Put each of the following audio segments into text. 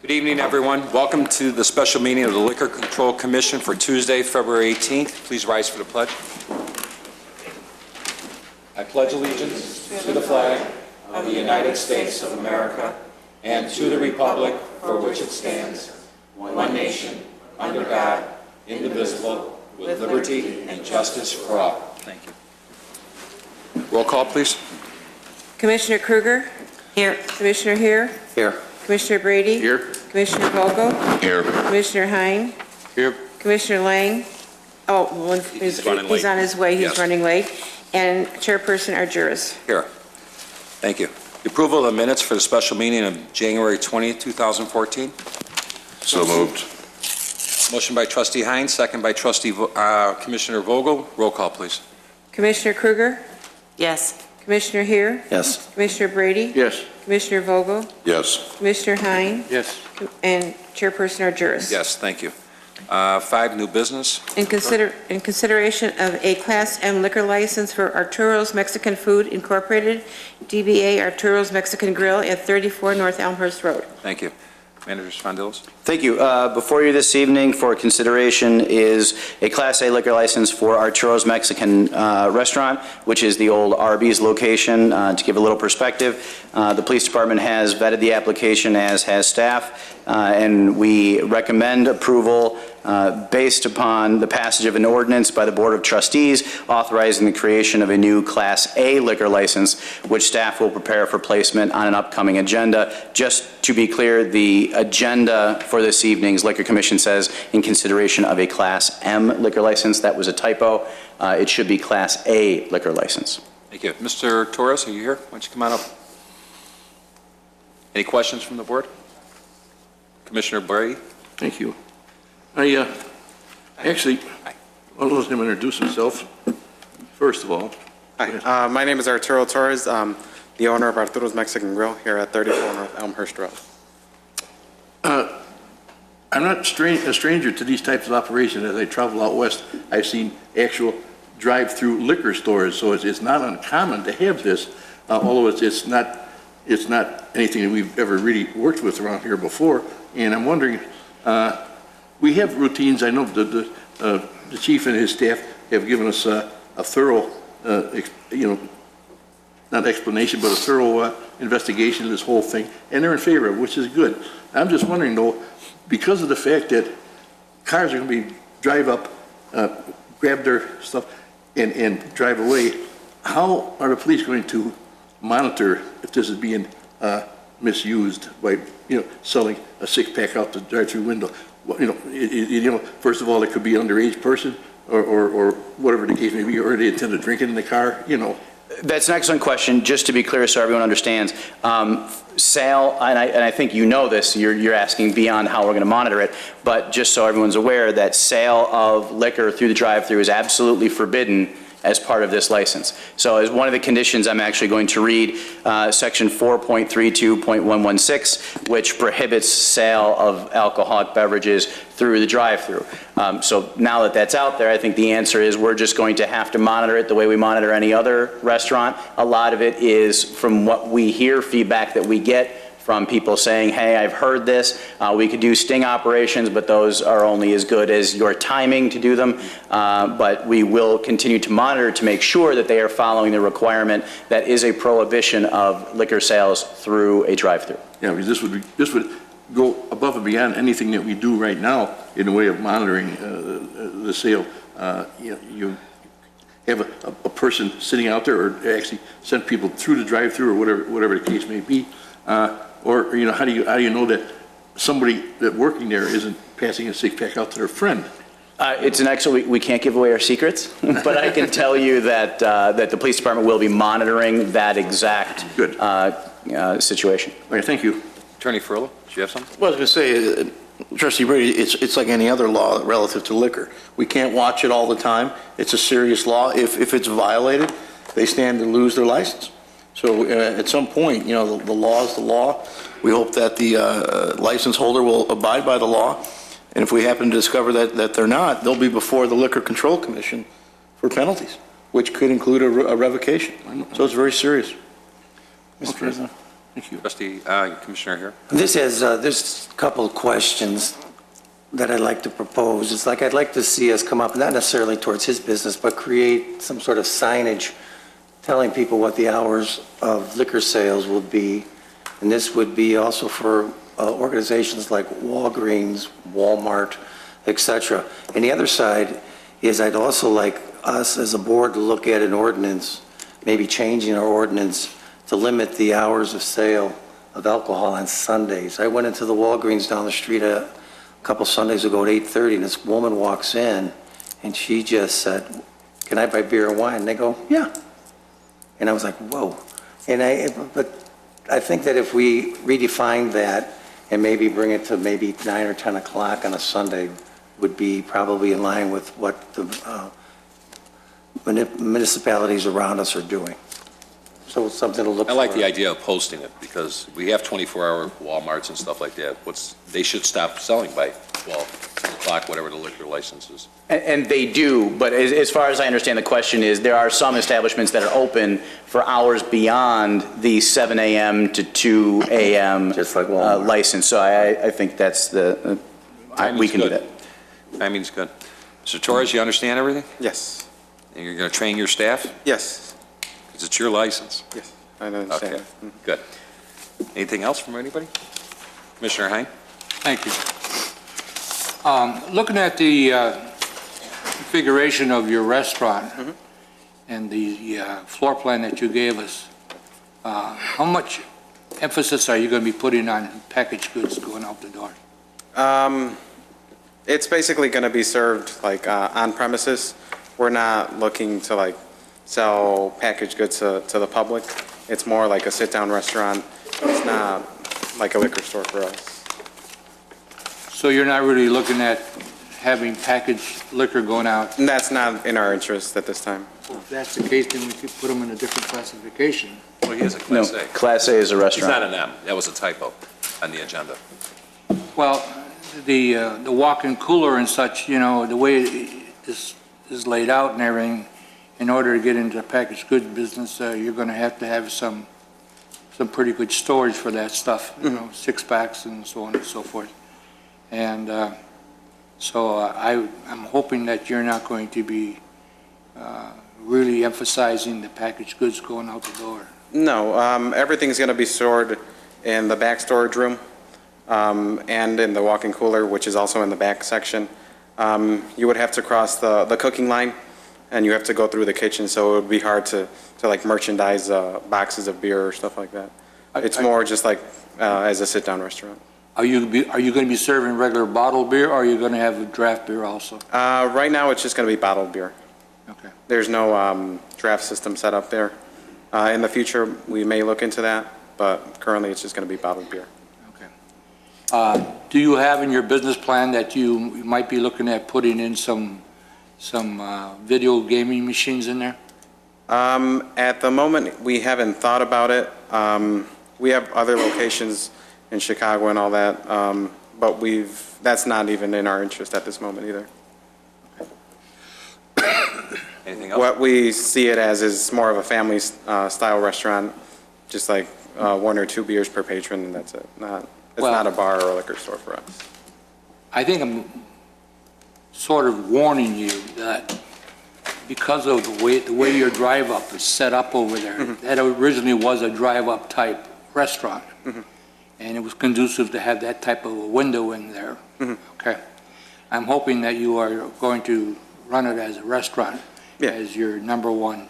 Good evening, everyone. Welcome to the special meeting of the Liquor Control Commission for Tuesday, February 18th. Please rise for the pledge. I pledge allegiance to the flag of the United States of America and to the republic for which it stands, one nation, under God, indivisible, with liberty and justice for all. Thank you. Roll call, please. Commissioner Kruger? Here. Commissioner Heer? Here. Commissioner Brady? Here. Commissioner Vogel? Here. Commissioner Hein? Here. Commissioner Lang? Oh, He's running late. he's on his way. He's Yes. running late. And Chairperson Argyris. Here. Thank you. The approval of the minutes for the special meeting of January 20th, 2014. So moved. Motion by Trustee Hines, second by Commissioner Vogel. Roll call, please. Commissioner Kruger? Yes. Commissioner Heer? Yes. Commissioner Brady? Yes. Commissioner Vogel? Yes. Commissioner Hein? Yes. And Chairperson Argyris. Yes, thank you. 5, new business. In consideration of a Class M liquor license for Arturo's Mexican Food Incorporated, DBA Arturo's Mexican Grill at 34 North Elmhurst Road. Thank you. Manager Spondilos. Thank you. Before you this evening for consideration is a Class A liquor license for Arturo's Mexican Restaurant, which is the old Arby's location. To give a little perspective, the police department has vetted the application, as has staff, and we recommend approval based upon the passage of an ordinance by the Board of Trustees authorizing the creation of a new Class A liquor license, which staff will prepare for placement on an upcoming agenda. Just to be clear, the agenda for this evening's Liquor Commission says in consideration of a Class M liquor license. That was a typo. It should be Class A liquor license. Thank you. Mr. Torres, are you here? Why don't you come on up? Any questions from the board? Commissioner Brady? Thank you. Actually, I'll let him introduce himself, first of all. Hi, my name is Arturo Torres, the owner of Arturo's Mexican Grill here at 34 North Elmhurst Road. I'm not a stranger to these types of operations. As I travel out west, I've seen actual drive-through liquor stores, so it's not uncommon to have this, although it's not anything that we've ever really worked with around here before. And I'm wondering, we have routines. I know the chief and his staff have given us a thorough, not explanation, but a thorough investigation of this whole thing, and they're in favor of it, which is good. I'm just wondering, though, because of the fact that cars are going to drive up, grab their stuff, and drive away, how are the police going to monitor if this is being misused by, selling a six-pack out the drive-through window? First of all, it could be an underage person or whatever the case may be, or they intend to drink it in the car, That's an excellent question. Just to be clear so everyone understands, sale, and I think you know this, you're asking beyond how we're going to monitor it, but just so everyone's aware that sale of liquor through the drive-through is absolutely forbidden as part of this license. So as one of the conditions, I'm actually going to read section 4.32.116, which prohibits sale of alcoholic beverages through the drive-through. So now that that's out there, I think the answer is we're just going to have to monitor it the way we monitor any other restaurant. A lot of it is from what we hear, feedback that we get from people saying, hey, I've heard this, we could do sting operations, but those are only as good as your timing to do them. But we will continue to monitor to make sure that they are following the requirement that is a prohibition of liquor sales through a drive-through. Yeah, because this would go above and beyond anything that we do right now in the way of monitoring the sale. You have a person sitting out there, or actually send people through the drive-through, or whatever the case may be. Or how do you know that somebody that working there isn't passing a six-pack out to their friend? It's an excellent, we can't give away our secrets, but I can tell you that that the police department will be monitoring that exact situation. Okay, thank you. Attorney Ferrello, do you have something? Well, I was going to say, Trustee Brady, it's like any other law relative to liquor. We can't watch it all the time. It's a serious law. If it's violated, they stand to lose their license. So at some point, the law is the law. We hope that the license holder will abide by the law. And if we happen to discover that they're not, they'll be before the Liquor Control Commission for penalties, which could include a revocation. So it's very serious. Mr. President. Thank you. Trustee, Commissioner here. This is, there's a couple of questions that I'd like to propose. It's like I'd like to see us come up, not necessarily towards his business, but create some sort of signage telling people what the hours of liquor sales will be. And this would be also for organizations like Walgreens, Walmart, et cetera. And the other side is I'd also like us as a board to look at an ordinance, maybe changing our ordinance to limit the hours of sale of alcohol on Sundays. I went into the Walgreens down the street a couple Sundays ago at 8:30, and this woman walks in, and she just said, "Can I buy beer and wine?" And they go, "Yeah." And I was like, whoa. But I think that if we redefine that and maybe bring it to maybe 9 or 10 o'clock on a Sunday would be probably in line with what the municipalities around us are doing. So it's something to look for. I like the idea of posting it, because we have 24-hour Walmarts and stuff like that. They should stop selling by 12 o'clock, whatever the liquor license is. And they do, but as far as I understand, the question is, there are some establishments that are open for hours beyond the 7 a.m. to 2 a.m. Just like Walmart. License. So I think that's the, we can do that. Timing's good. Mr. Torres, you understand everything? Yes, And you're going to train your staff? yes, Because it's your license. yes, I understand. Okay, good. Anything else from anybody? Commissioner Hein? Thank you. Looking at the configuration of your restaurant and the floor plan that you gave us, how much emphasis are you going to be putting on packaged goods going out the door? It's basically going to be served like on premises. We're not looking to like sell packaged goods to the public. It's more like a sit-down restaurant. It's not like a liquor store for us. So you're not really looking at having packaged liquor going out? And that's not in our interest at this time. Well, if that's the case, then we could put them in a different classification. Well, he is a No, Class A. Class A is a It's restaurant. not an M. That was a typo on the agenda. Well, the walk-in cooler and such, you know, the way it is laid out and everything, in order to get into the packaged goods business, you're going to have some pretty good storage for that stuff, you know, six-packs and so on and so forth. And so I'm hoping that you're not going to be really emphasizing the packaged goods going out the door. No, everything's going to be stored in the back storage room and in the walk-in cooler, which is also in the back section. You would have to cross the cooking line, and you have to go through the kitchen, so it would be hard to like merchandise boxes of beer or stuff like that. It's more just like as a sit-down restaurant. Are you going to be serving regular bottled beer, or are you going to have a draft beer also? Right now, it's just going to be bottled beer. Okay. There's no draft system set up there. In the future, we may look into that, but currently, it's just going to be bottled beer. Okay. Do you have in your business plan that you might be looking at putting in some video gaming machines in there? At the moment, we haven't thought about it. We have other locations in Chicago and all that, but that's not even in our interest at this moment either. Anything else? What we see it as is more of a family style restaurant, just like 1 or 2 beers per patron, and that's it. It's not a bar or a liquor store for us. I think I'm sort of warning you that because of the way your drive-up is set up over there, that originally was a drive-up type restaurant. And it was conducive to have that type of a window in there. Okay. I'm hoping that you are going to run it as a restaurant, as your number one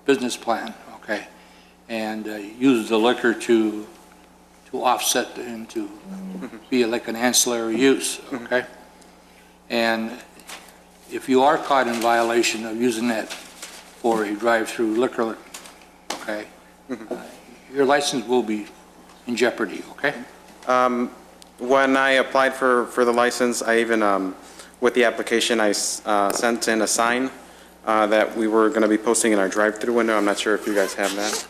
business plan, okay? And use the liquor to offset and to be like an ancillary use, okay? And if you are caught in violation of using that for a drive-through liquor, okay, your license will be in jeopardy, okay? When I applied for the license, I even, with the application, I sent in a sign that we were going to be posting in our drive-through window. I'm not sure if you guys have that.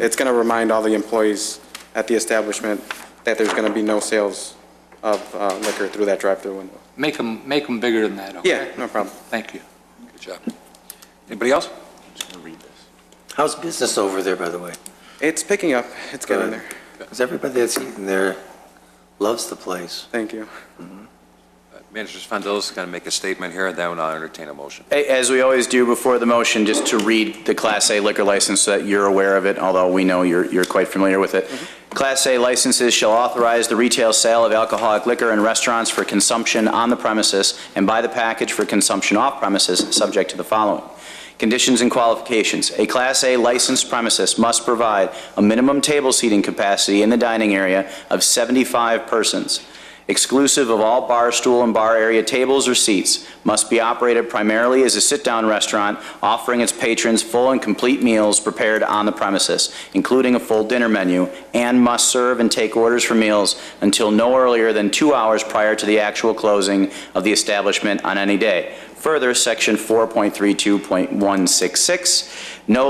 It's going to remind all the employees at the establishment that there's going to be no sales of liquor through that drive-through window. Make them bigger than that, okay? Yeah, no problem. Thank you. Good job. Anybody else? How's business over there, by the way? It's picking up. It's getting there. Because everybody that's eating there loves the place. Thank you. Manager Spandelis is going to make a statement here, and then I'll entertain a motion. As we always do before the motion, just to read the Class A liquor license so that you're aware of it, although we know you're quite familiar with it. Class A licenses shall authorize the retail sale of alcoholic liquor in restaurants for consumption on the premises and by the package for consumption off premises, subject to the following. Conditions and qualifications. A Class A licensed premises must provide a minimum table seating capacity in the dining area of 75 persons. Exclusive of all bar stool and bar area tables or seats, must be operated primarily as a sit-down restaurant, offering its patrons full and complete meals prepared on the premises, including a full dinner menu, and must serve and take orders for meals until no earlier than 2 hours prior to the actual closing of the establishment on any day. Further, Section 4.32.166, no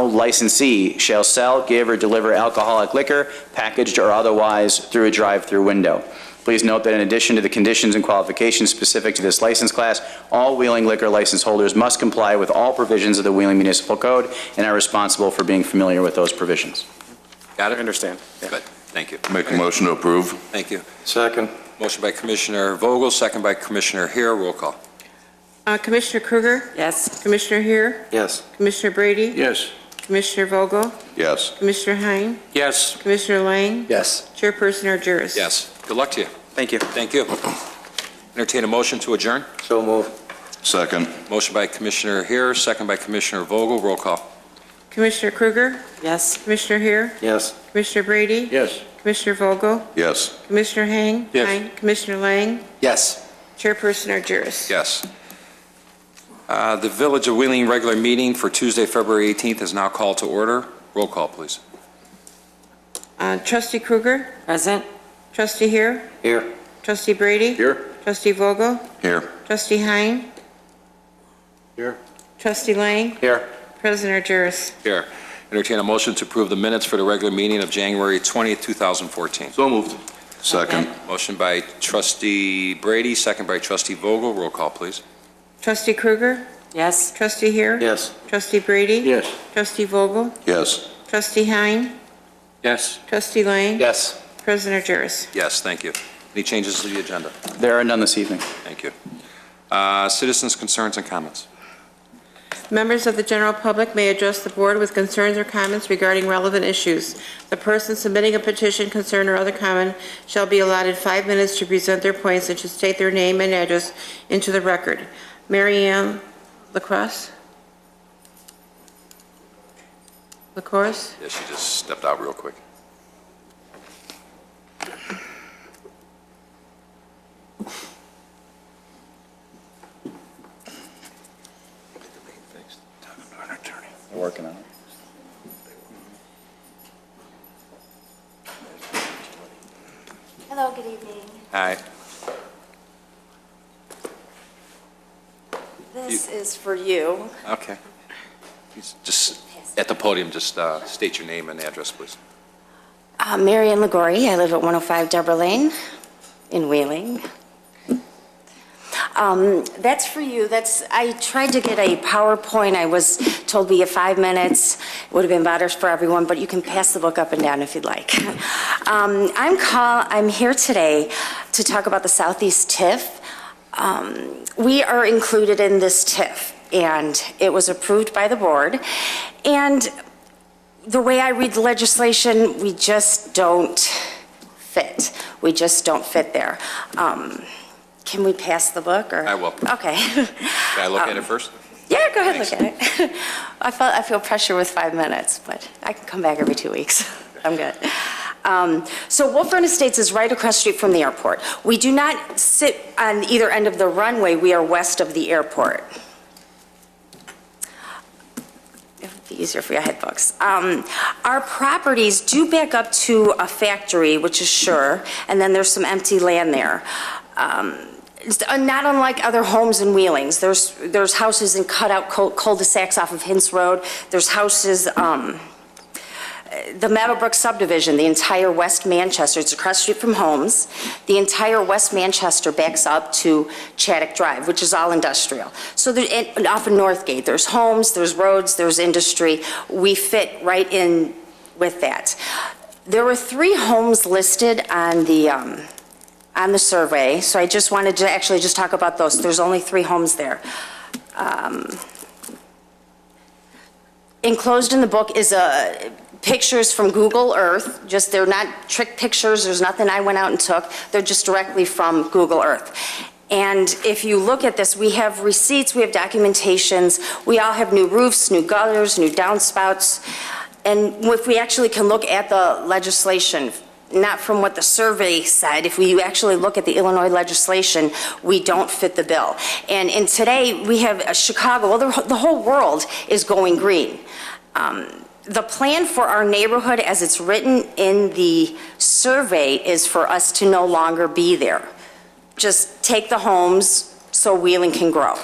licensee shall sell, give, or deliver alcoholic liquor, packaged or otherwise, through a drive-through window. Please note that in addition to the conditions and qualifications specific to this license class, all Wheeling liquor license holders must comply with all provisions of the Wheeling Municipal Code and are responsible for being familiar with those provisions. Got it? I understand. Yeah. Good, thank you. Make a motion to approve. Thank you. Second. Motion by Commissioner Vogel, second by Commissioner Hare. Roll call. Commissioner Kruger? Yes. Commissioner Hare? Yes. Commissioner Brady? Yes. Commissioner Vogel? Yes. Commissioner Hein? Yes. Commissioner Lang? Yes. Chairperson Argyris? Yes. Good luck to you. Thank you. Thank you. Entertain a motion to adjourn. So move. Second. Motion by Commissioner Hare, second by Commissioner Vogel. Roll call. Commissioner Kruger? Yes. Commissioner Hare? Yes. Commissioner Brady? Yes. Commissioner Vogel? Yes. Commissioner Hein? Yes. Hein? Commissioner Lang? Yes. Chairperson Argyris? Yes. The Village of Wheeling regular meeting for Tuesday, February 18th is now called to order. Roll call, please. Trustee Kruger? Present. Trustee Hare? Here. Trustee Brady? Here. Trustee Vogel? Here. Trustee Hein? Here. Trustee Lang? Here. President Argyris? Here. Entertain a motion to approve the minutes for the regular meeting of January 20th, 2014. So moved. Second. Motion by Trustee Brady, second by Trustee Vogel. Roll call, please. Trustee Kruger? Yes. Trustee Hare? Yes. Trustee Brady? Yes. Trustee Vogel? Yes. Trustee Hein? Yes. Trustee Lang? Yes. President Argyris? Yes, thank you. Any changes to the agenda? There are none this evening. Thank you. Citizens' concerns and comments. Members of the general public may address the board with concerns or comments regarding relevant issues. The person submitting a petition, concern, or other comment shall be allotted 5 minutes to present their points and should state their name and address into the record. Mary Ann LaCrosse? LaCrosse? Yeah, she just stepped out real quick. We're working on it. Hello, good evening. Hi. This is for you. Okay. Just at the podium, just state your name and address, please. Mary Ann Ligori. I live at 105 Deborah Lane in Wheeling. That's for you. I tried to get a PowerPoint. I was told we have 5 minutes. It would have been better for everyone, but you can pass the book up and down if you'd like. I'm here today to talk about the Southeast TIF. We are included in this TIF, and it was approved by the board. And the way I read the legislation, we just don't fit. We just don't fit there. Can we pass the book, or? I will. Okay. Can I look at it first? Yeah, go ahead, Thanks. look at it. I feel pressure with 5 minutes, but I can come back every 2 weeks. I'm good. So Wolf Run Estates is right across the street from the airport. We do not sit on either end of the runway. We are west of the airport. It would be easier if we had books. Our properties do back up to a factory, which is Sure, and then there's some empty land there. It's not unlike other homes in Wheelings. There's houses in cutout cul-de-sacs off of Hintz Road. There's houses the Meadowbrook subdivision, the entire West Manchester, it's across the street from Homes. The entire West Manchester backs up to Chaddock Drive, which is all industrial. So and off of Northgate, there's homes, there's roads, there's industry. We fit right in with that. There were 3 homes listed on the survey, so I just wanted to actually just talk about those. There's only 3 homes there. Enclosed in the book is pictures from Google Earth. Just, they're not trick pictures. There's nothing I went out and took. They're just directly from Google Earth. And if you look at this, we have receipts, we have documentations. We all have new roofs, new gutters, new downspouts. And if we actually can look at the legislation, not from what the survey said, if we actually look at the Illinois legislation, we don't fit the bill. And today, we have Chicago, well, the whole world is going green. The plan for our neighborhood, as it's written in the survey, is for us to no longer be there. Just take the homes so Wheeling can grow.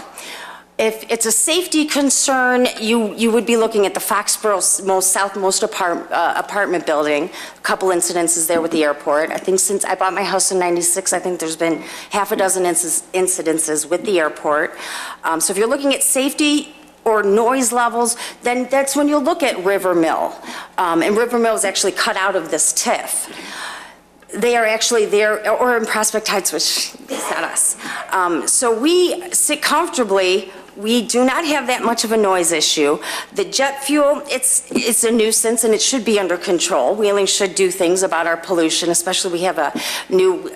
If it's a safety concern, you would be looking at the Foxborough southmost apartment building. A couple incidences there with the airport. I think since I bought my house in '96, I think there's been half a dozen incidences with the airport. So if you're looking at safety or noise levels, then that's when you'll look at River Mill. And River Mill is actually cut out of this TIF. They are actually there, or in Prospect Heights, which is not us. So we sit comfortably. We do not have that much of a noise issue. The jet fuel, it's a nuisance and it should be under control. Wheeling should do things about our pollution, especially we have a new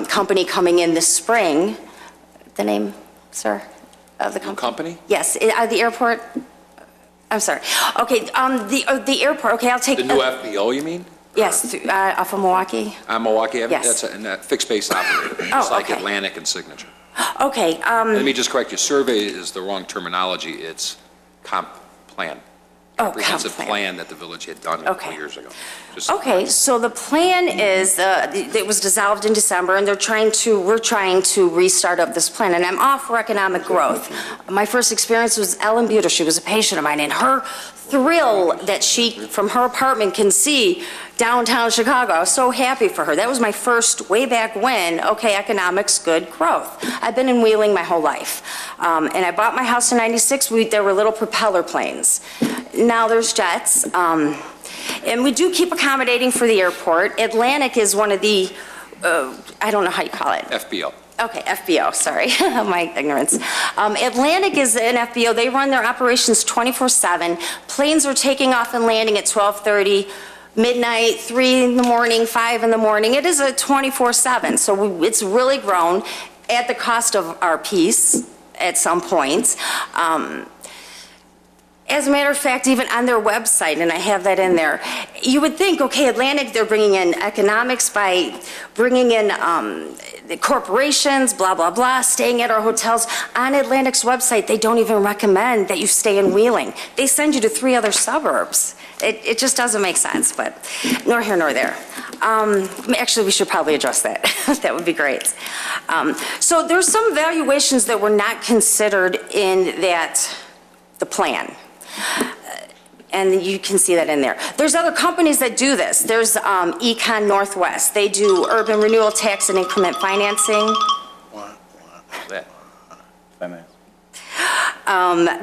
company coming in this spring. The name, sir, of the company? Yes, at the airport. I'm sorry. Okay, the airport, okay, I'll take. The new FBO, you mean? Yes, off of Milwaukee. On Milwaukee Avenue? Yes. That's a fixed base operator. Oh, It's like okay. Atlantic and Signature. Okay. Let me just correct you. Survey is the wrong terminology. It's comp plan. Comprehensive comp plan. plan that the village had done a couple Okay. years ago. Okay, so the plan is, it was dissolved in December, and we're trying to restart up this plan, and I'm all for economic growth. My first experience was Ellen Buter. She was a patient of mine, and her thrill that she, from her apartment, can see downtown Chicago. I was so happy for her. That was my first, way back when, okay, economics, good growth. I've been in Wheeling my whole life. And I bought my house in '96. There were little propeller planes. Now there's jets. And we do keep accommodating for the airport. Atlantic is one of the, I don't know how you call it. FBO. Okay, FBO, sorry, my ignorance. Atlantic is an FBO. They run their operations 24/7. Planes are taking off and landing at 12:30, midnight, 3 in the morning, 5 in the morning. It is a 24/7, so it's really grown at the cost of our peace at some point. As a matter of fact, even on their website, and I have that in there, you would think, okay, Atlantic, they're bringing in economics by bringing in the corporations, blah, blah, blah, staying at our hotels. On Atlantic's website, they don't even recommend that you stay in Wheeling. They send you to 3 other suburbs. It just doesn't make sense, but nor here nor there. Actually, we should probably address that. That would be great. So there's some valuations that were not considered in the plan. And you can see that in there. There's other companies that do this. There's Econ Northwest. They do urban renewal tax and increment financing. That. 5 minutes.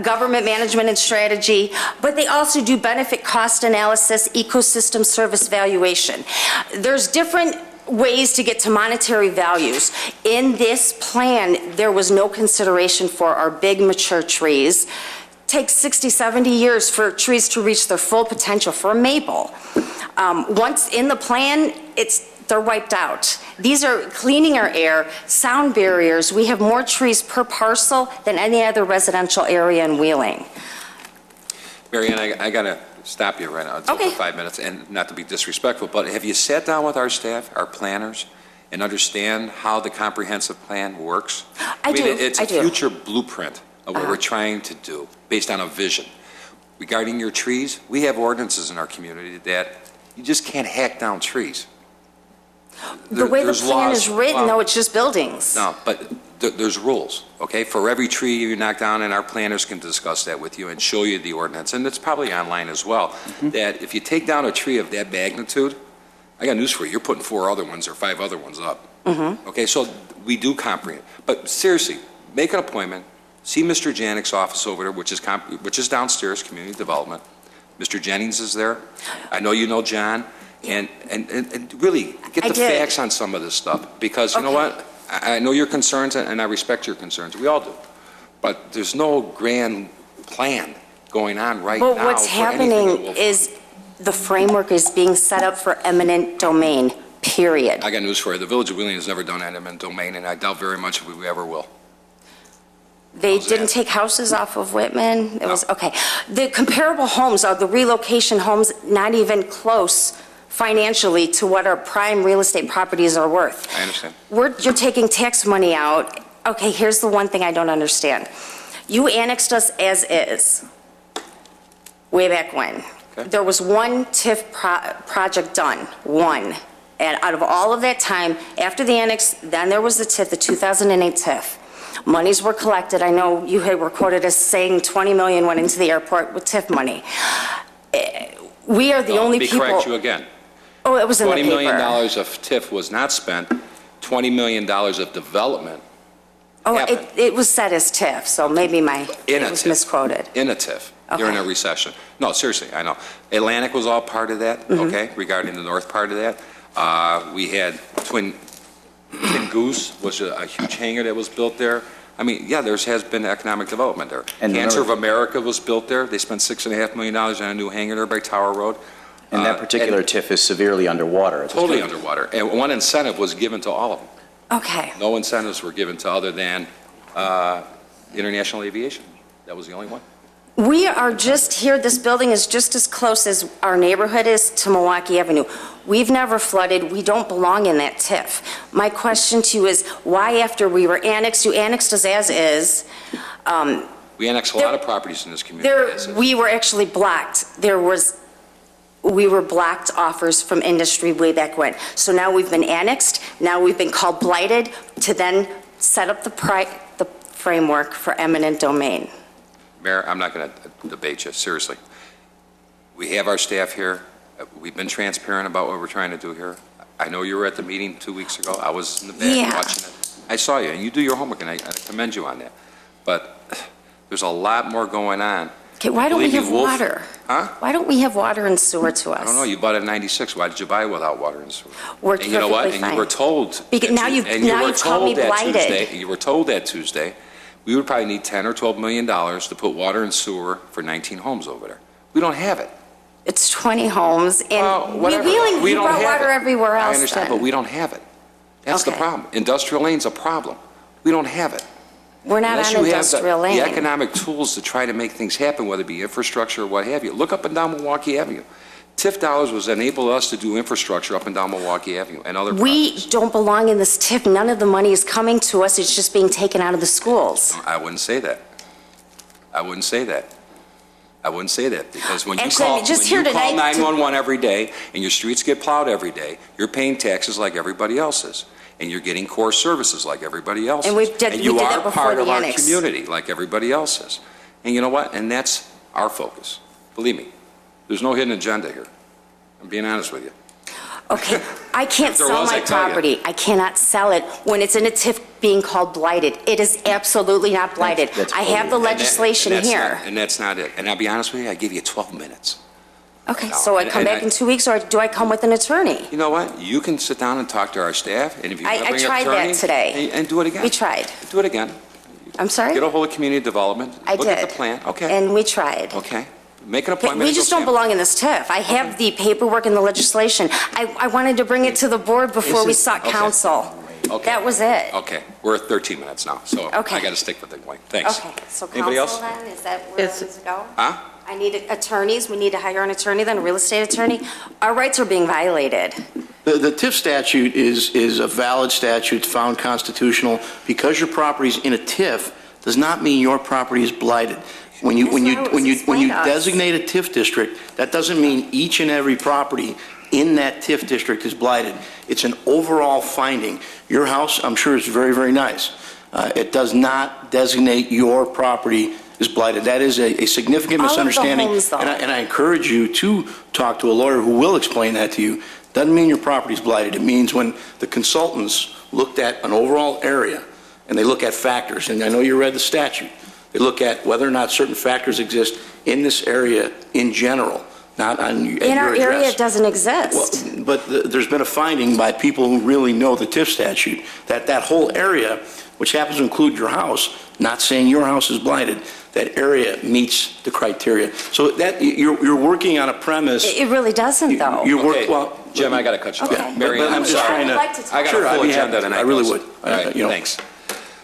Government management and strategy, but they also do benefit cost analysis, ecosystem service valuation. There's different ways to get to monetary values. In this plan, there was no consideration for our big mature trees. Takes 60, 70 years for trees to reach their full potential for a maple. Once in the plan, they're wiped out. These are cleaning our air, sound barriers. We have more trees per parcel than any other residential area in Wheeling. Mary Ann, I got to stop you right now. It's Okay. over 5 minutes, and not to be disrespectful, but have you sat down with our staff, our planners, and understand how the comprehensive plan works? I do. It's a future blueprint of what we're trying to do, based on a vision. Regarding your trees, we have ordinances in our community that you just can't hack down trees. The way the There's plan laws- is written, well, though, it's just buildings. No, but there's rules, okay? For every tree you knock down, and our planners can discuss that with you and show you the ordinance, and it's probably online as well, that if you take down a tree of that magnitude, I got news for you, you're putting 4 other ones or 5 other ones up. Okay, so we do comprehend. But seriously, make an appointment, see Mr. Janik's office over there, which is downstairs, Community Development. Mr. Jennings is there. I know you know John. And really, get the facts on some of this stuff, because you know what? I know your concerns, and I respect your concerns. We all do. But there's no grand plan going on right now. But what's for anything that happening will- is the framework is being set up for eminent domain, period. I got news for you. The Village of Wheeling has never done eminent domain, and I doubt very much if we ever will. They How's didn't that? take houses off of Whitman? It was, No. okay. The comparable homes are the relocation homes, not even close financially to what our prime real estate properties are worth. I understand. You're taking tax money out. Okay, here's the one thing I don't understand. You annexed us as is, way back when. Okay. There was one TIF project done, one. And out of all of that time, after the annex, then there was the TIF, the 2008 TIF. Monies were collected. I know you had were quoted as saying 20 million went into the airport with TIF money. We are the only people. Let me correct you again. Oh, it was in the paper. $20 million of TIF was not spent. $20 million of development Oh, happened. it was set as TIF, so maybe In it a was TIF. misquoted. In a TIF, during a Okay. recession. No, seriously, I know. Atlantic was all part of that, Mm-hmm. okay, regarding the north part of that. We had Twin Goose was a huge hangar that was built there. I mean, yeah, has been economic development there. And Cancer of remember- America was built there. They spent $6.5 million on a new hangar there by Tower Road. And that particular TIF is severely underwater. at this Totally point. underwater. And one incentive was given to all of them. Okay. No incentives were given to other than international aviation. That was the only one. We are just here, this building is just as close as our neighborhood is to Milwaukee Avenue. We've never flooded, we don't belong in that TIF. My question to you is, why after we were annexed, you annexed us as is, We annexed a lot of properties in this community. as is. we were actually blocked. We were blocked offers from industry way back when. So now we've been annexed, now we've been called blighted to then set up the framework for eminent domain. Mayor, I'm not going to debate you, seriously. We have our staff here. We've been transparent about what we're trying to do here. I know you were at the meeting 2 weeks ago. I was in the back Yeah. watching it. I saw you, and you do your homework, and I commend you on that. But there's a lot more going on. Okay, why don't we Believe have me, Wolf- water? Huh? Why don't we have water and sewer to us? I don't know, you bought it in '96, why did you buy it without water and sewer? Worked And you know what? perfectly And you were fine. told. Because that now Tu- you've- and you now were you've called me told that blighted. Tuesday- You were told that Tuesday, we would probably need $10 or $12 million to put water and sewer for 19 homes over there. We don't have it. It's 20 homes, Well, and whatever. we don't brought have water it. everywhere else I understand, then. but we don't have it. That's the Okay. problem. Industrial lane's a problem. We don't have it. We're not Unless on you have industrial the lane. economic tools to try to make things happen, whether it be infrastructure or what have you. Look up and down Milwaukee Avenue. TIF dollars was enable us to do infrastructure up and down Milwaukee Avenue and other We projects. don't belong in this TIF. None of the money is coming to us. It's just being taken out of the schools. I wouldn't say that. I wouldn't say that. I wouldn't say that, because when you Actually, call, just when here you call tonight to- 911 every day, and your streets get plowed every day, you're paying taxes like everybody else is, and you're getting core services like everybody else And is. we did you that are before part the of our annex. community like everybody else is. And you know what? And that's our focus. Believe me, there's no hidden agenda here. I'm being honest with you. Okay, I can't If there sell was, my I'd tell you. property. I cannot sell it when it's in a TIF being called blighted. It is absolutely not blighted. That's I have the And that- legislation and that's here. not- And that's not it. And I'll be honest with you, I give you 12 minutes. Okay, No, so I and- come and back I- in 2 weeks, or do I come with an attorney? You know what? You can sit down and talk to our staff, and if you I bring an tried that attorney, today. and do it again. We tried. Do it again. I'm sorry? Get a hold of community development. I Look at did. the plan. Okay. And we tried. Okay. Make an Okay, appointment. we and go just see don't him. belong in this TIF. I have the paperwork and the legislation. I wanted to bring it to the board before we sought okay. counsel. Okay. That was it. Okay. We're at 13 minutes now, so Okay. I got to stick with the point. Thanks. Okay, so Anybody counsel else? then, is that where it It's- needs to go? Huh? I need attorneys, we need to hire an attorney then, a real estate attorney. Our rights are being violated. The TIF statute is a valid statute, found constitutional. Because your property's in a TIF does not mean your property is blighted. When you That's not what was explained to us. designate a TIF district, that doesn't mean each and every property in that TIF district is blighted. It's an overall finding. Your house, I'm sure, is very, very nice. It does not designate your property as blighted. That is a significant All of the misunderstanding. homes, though. And I encourage you to talk to a lawyer who will explain that to you. Doesn't mean your property's blighted. It means when the consultants looked at an overall area, and they look at factors, and I know you read the statute, they look at whether or not certain factors exist in this area in general, not on your address. In our area, it doesn't exist. Well, but there's been a finding by people who really know the TIF statute that that whole area, which happens to include your house, not saying your house is blighted, that area meets the criteria. So that, you're working on a premise. It really doesn't, though. Okay. Well, Jim, I got to cut you Okay. off. Mary but Ann, I'm I'm just sorry. trying to. I'd like to talk. I got Sure, a I'd full be agenda happy. tonight. I really folks. would. All right, You know, thanks.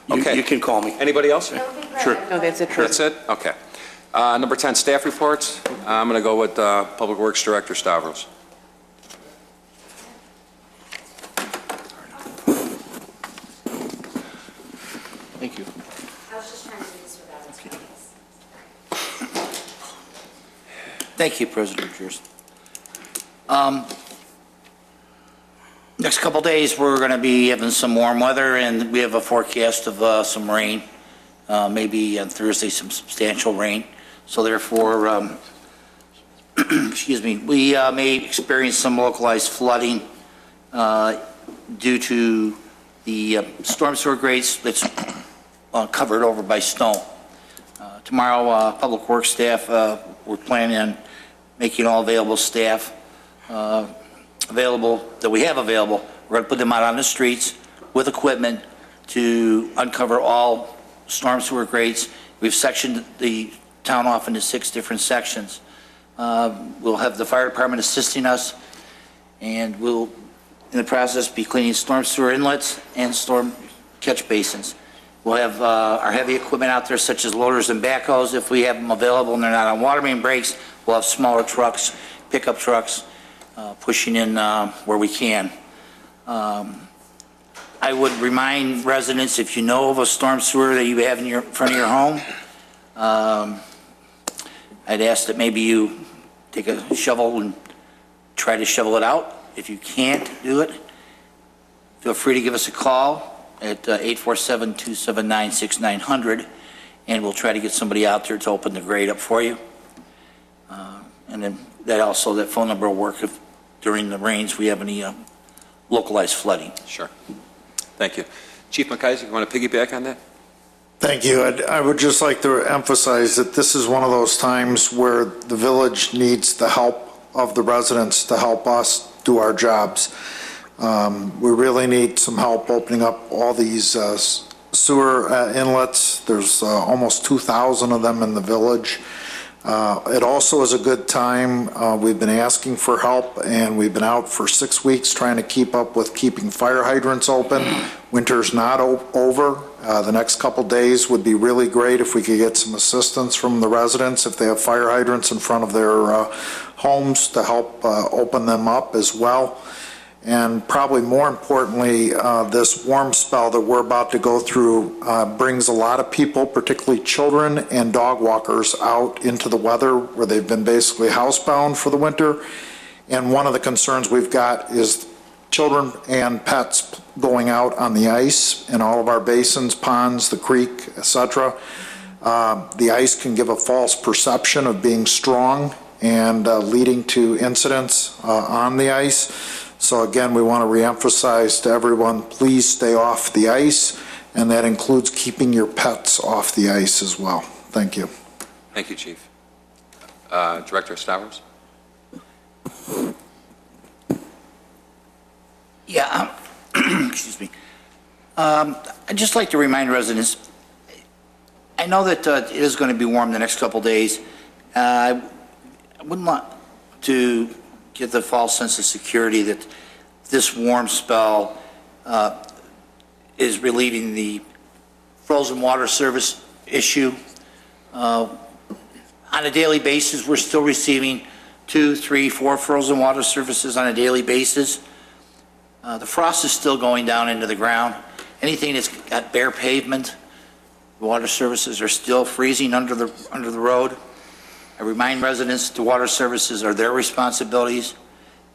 Okay. You can call me. Anybody else? Sure. No, that's it. That's it? Okay. Number 10, staff reports. I'm going to go with Public Works Director Stavros. Thank you. I was just trying to do this without explaining. Thank you, President Pierce. Next couple days, we're going to be having some warm weather, and we have a forecast of some rain, maybe on Thursday, some substantial rain. So therefore, excuse me, we may experience some localized flooding due to the storm sewer grates that's covered over by snow. Tomorrow, Public Works staff, we're planning on making all available staff available, that we have available. We're going to put them out on the streets with equipment to uncover all storm sewer grates. We've sectioned the town off into 6 different sections. We'll have the fire department assisting us, and we'll, in the process, be cleaning storm sewer inlets and storm catch basins. We'll have our heavy equipment out there, such as loaders and backhoes, if we have them available and they're not on water main breaks. We'll have smaller trucks, pickup trucks, pushing in where we can. I would remind residents, if you know of a storm sewer that you have in front of your home, I'd ask that maybe you take a shovel and try to shovel it out. If you can't do it, feel free to give us a call at 847-279-6900, and we'll try to get somebody out there to open the grate up for you. And then that phone number will work if during the rains we have any localized flooding. Sure. Thank you. Chief McKiser, you want to piggyback on that? Thank you. I would just like to emphasize that this is one of those times where the village needs the help of the residents to help us do our jobs. We really need some help opening up all these sewer inlets. There's almost 2,000 of them in the village. It also is a good time. We've been asking for help, and we've been out for 6 weeks trying to keep up with keeping fire hydrants open. Winter's not over. The next couple days would be really great if we could get some assistance from the residents if they have fire hydrants in front of their homes to help open them up as well. And probably more importantly, this warm spell that we're about to go through brings a lot of people, particularly children and dog walkers, out into the weather where they've been basically housebound for the winter. And one of the concerns we've got is children and pets going out on the ice in all of our basins, ponds, the creek, etc. The ice can give a false perception of being strong and leading to incidents on the ice. So again, we want to reemphasize to everyone, please stay off the ice, and that includes keeping your pets off the ice as well. Thank you. Thank you, Chief. Director Stavros? Yeah, excuse me. I'd just like to remind residents, I know that it is going to be warm the next couple days. I wouldn't want to give the false sense of security that this warm spell is relieving the frozen water service issue. On a daily basis, we're still receiving 2, 3, 4 frozen water services on a daily basis. The frost is still going down into the ground. Anything that's got bare pavement, the water services are still freezing under the road. I remind residents the water services are their responsibilities,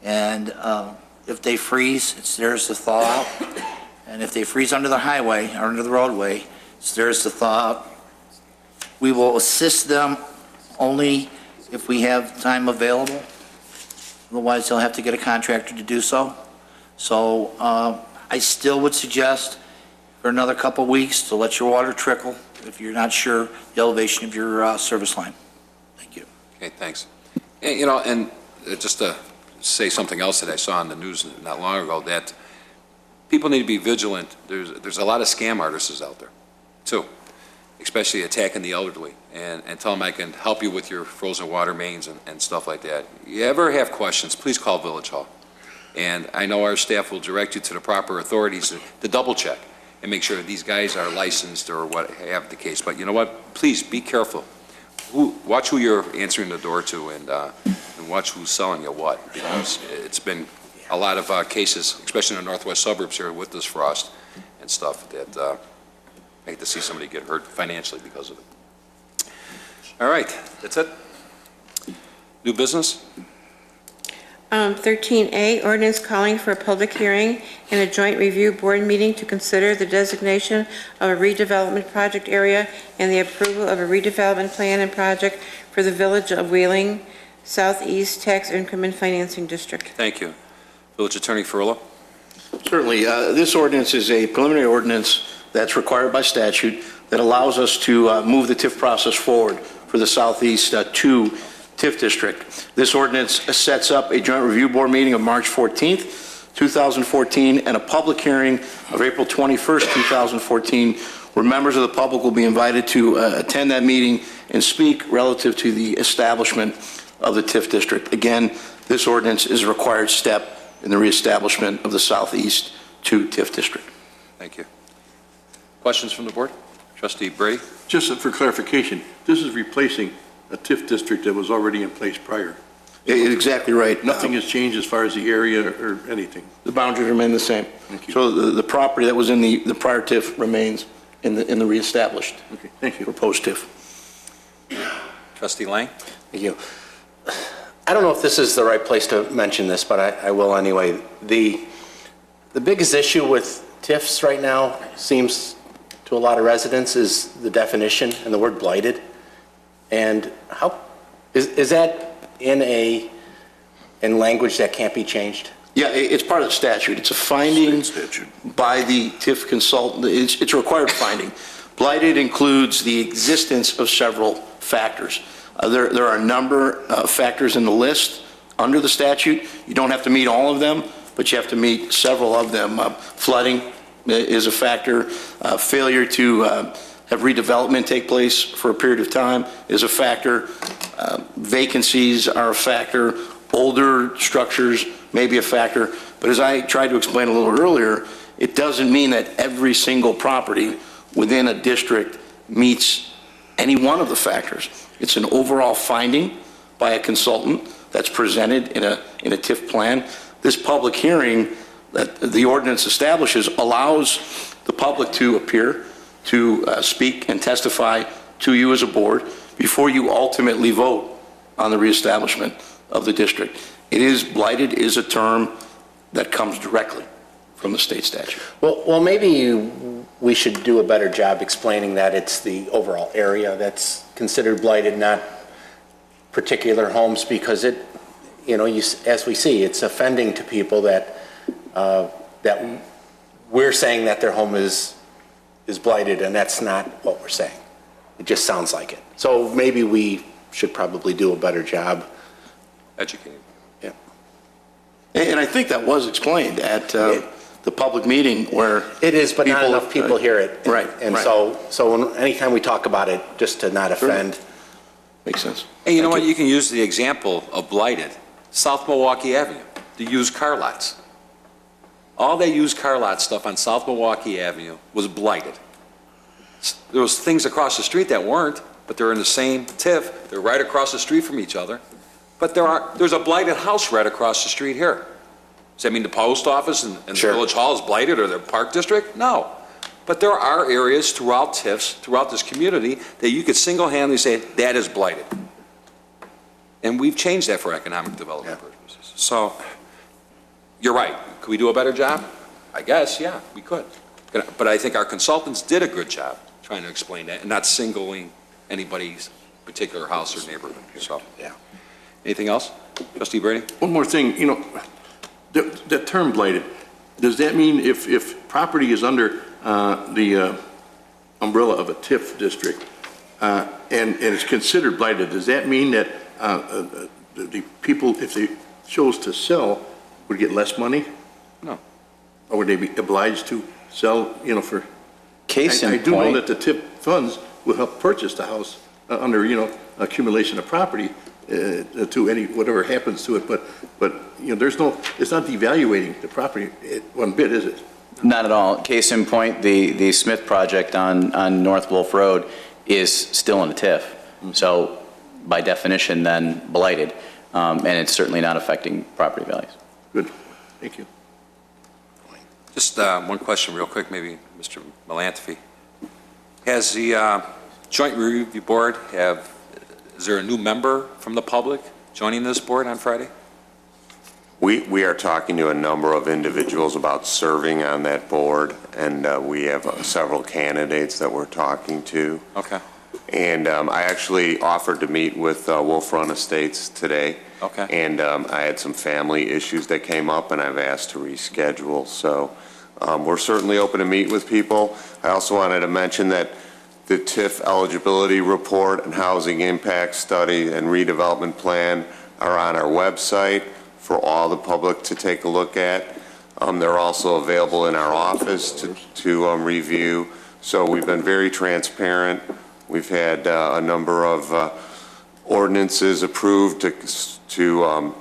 and if they freeze, it's theirs to thaw out. and if they freeze under the highway or under the roadway, there's the thought, we will assist them only if we have time available. Otherwise, they'll have to get a contractor to do so. So I still would suggest for another couple weeks to let your water trickle if you're not sure the elevation of your service line. Thank you. Okay, thanks. And, just to say something else that I saw on the news not long ago, that people need to be vigilant. There's a lot of scam artists out there, too, especially attacking the elderly, and tell them I can help you with your frozen water mains and stuff like that. You ever have questions, please call Village Hall. And I know our staff will direct you to the proper authorities to double check and make sure these guys are licensed or what have the case. But you know what? Please be careful. Watch who you're answering the door to, and watch who's selling you what. Because it's been a lot of cases, especially in the northwest suburbs here with this frost and stuff, that I hate to see somebody get hurt financially because of it. All right, that's it. New business? 13A, ordinance calling for a public hearing and a joint review board meeting to consider the designation of a redevelopment project area and the approval of a redevelopment plan and project for the Village of Wheeling Southeast Tax Increment Financing District. Thank you. Village Attorney Ferrullo? Certainly. This ordinance is a preliminary ordinance that's required by statute that allows us to move the TIF process forward for the Southeast 2 TIF district. This ordinance sets up a joint review board meeting of March 14th, 2014, and a public hearing of April 21st, 2014, where members of the public will be invited to attend that meeting and speak relative to the establishment of the TIF district. Again, this ordinance is a required step in the reestablishment of the Southeast 2 TIF district. Thank you. Questions from the board? Trustee Brady? Just for clarification, this is replacing a TIF district that was already in place prior. Exactly right. Nothing has changed as far as the area or anything. The boundaries remain the same. Thank you. So the property that was in the prior TIF remains in the reestablished Okay, thank you. proposed TIF. Trustee Lang? Thank you. I don't know if this is the right place to mention this, but I will anyway. The biggest issue with TIFs right now seems to a lot of residents is the definition and the word blighted. And how is that in language that can't be changed? Yeah, it's part of the statute. It's a finding by the TIF consultant. It's a required finding. Blighted includes the existence of several factors. There are a number of factors in the list under the statute. You don't have to meet all of them, but you have to meet several of them. Flooding is a factor. Failure to have redevelopment take place for a period of time is a factor. Vacancies are a factor. Older structures may be a factor. But as I tried to explain a little earlier, it doesn't mean that every single property within a district meets any one of the factors. It's an overall finding by a consultant that's presented in a TIF plan. This public hearing that the ordinance establishes allows the public to appear, to speak and testify to you as a board before you ultimately vote on the reestablishment of the district. Blighted is a term that comes directly from the state statute. Well, maybe we should do a better job explaining that it's the overall area that's considered blighted, not particular homes, because it, as we see, it's offending to people that we're saying that their home is blighted, and that's not what we're saying. It just sounds like it. So maybe we should probably do a better job. Educated. Yeah. And I think that was explained at the public meeting where it is, but not enough people hear it. Right. And right. so anytime we talk about it, just to not offend. Sure. Makes sense. Hey, you know what? You can use the example of blighted. South Milwaukee Avenue, the used car lots. All that used car lot stuff on South Milwaukee Avenue was blighted. There was things across the street that weren't, but they're in the same TIF. They're right across the street from each other. But there's a blighted house right across the street here. Does that mean the post office and Sure. the Village Hall is blighted, or the Park District? No. But there are areas throughout TIFs, throughout this community, that you could single-handedly say, that is blighted. And we've changed that for economic development purposes. So, you're right. Could we do a better job? I guess, yeah, we could. But I think our consultants did a good job trying to explain that and not singling anybody's particular house or neighborhood, so. Yeah. Anything else? Trustee Brady? One more thing, the term blighted, does that mean if property is under the umbrella of a TIF district and it's considered blighted, does that mean that the people, if they chose to sell, would get less money? No. Or would they be obliged to sell, for? Case in I do know point, that the TIF funds will help purchase the house under, accumulation of property to any, whatever happens to it, but, there's no, it's not devaluating the property one bit, is it? not at all. Case in point, the Smith project on North Wolf Road is still in a TIF. So by definition, then blighted, and it's certainly not affecting property values. Good, thank you. Just one question real quick, maybe Mr. Melanthropy. Has the Joint Review Board is there a new member from the public joining this board on Friday? We are talking to a number of individuals about serving on that board, and we have several candidates that we're talking to. Okay. And I actually offered to meet with Wolf Run Estates today. Okay. And I had some family issues that came up, and I've asked to reschedule. So we're certainly open to meet with people. I also wanted to mention that the TIF eligibility report and housing impact study and redevelopment plan are on our website for all the public to take a look at. They're also available in our office to review. So we've been very transparent. We've had a number of ordinances approved to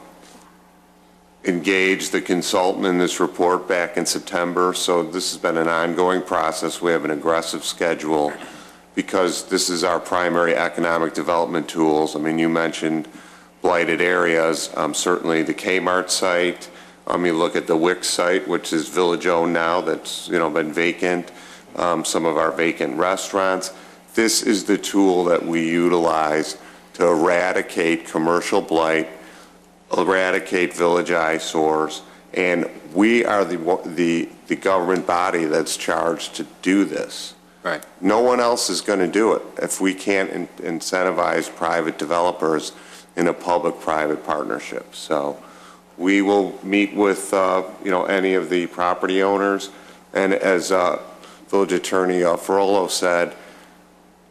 engage the consultant in this report back in September. So this has been an ongoing process. We have an aggressive schedule because this is our primary economic development tools. I mean, you mentioned blighted areas, certainly the Kmart site. You look at the Wix site, which is village owned now, that's been vacant. Some of our vacant restaurants. This is the tool that we utilize to eradicate commercial blight, eradicate village eyesores, and we are the government body that's charged to do this. Right. No one else is going to do it if we can't incentivize private developers in a public-private partnership. So we will meet with any of the property owners, and as Village Attorney Ferrolo said,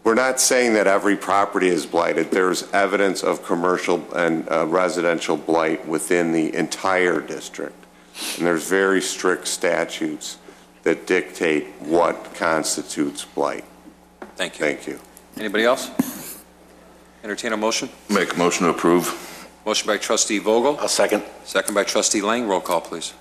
we're not saying that every property is blighted. There's evidence of commercial and residential blight within the entire district, and there's very strict statutes that dictate what constitutes blight. Thank you. Thank you. Anybody else? Entertain a motion? Make a motion to approve. Motion by Trustee Vogel. I'll second. Second by Trustee Lang. Roll call, please.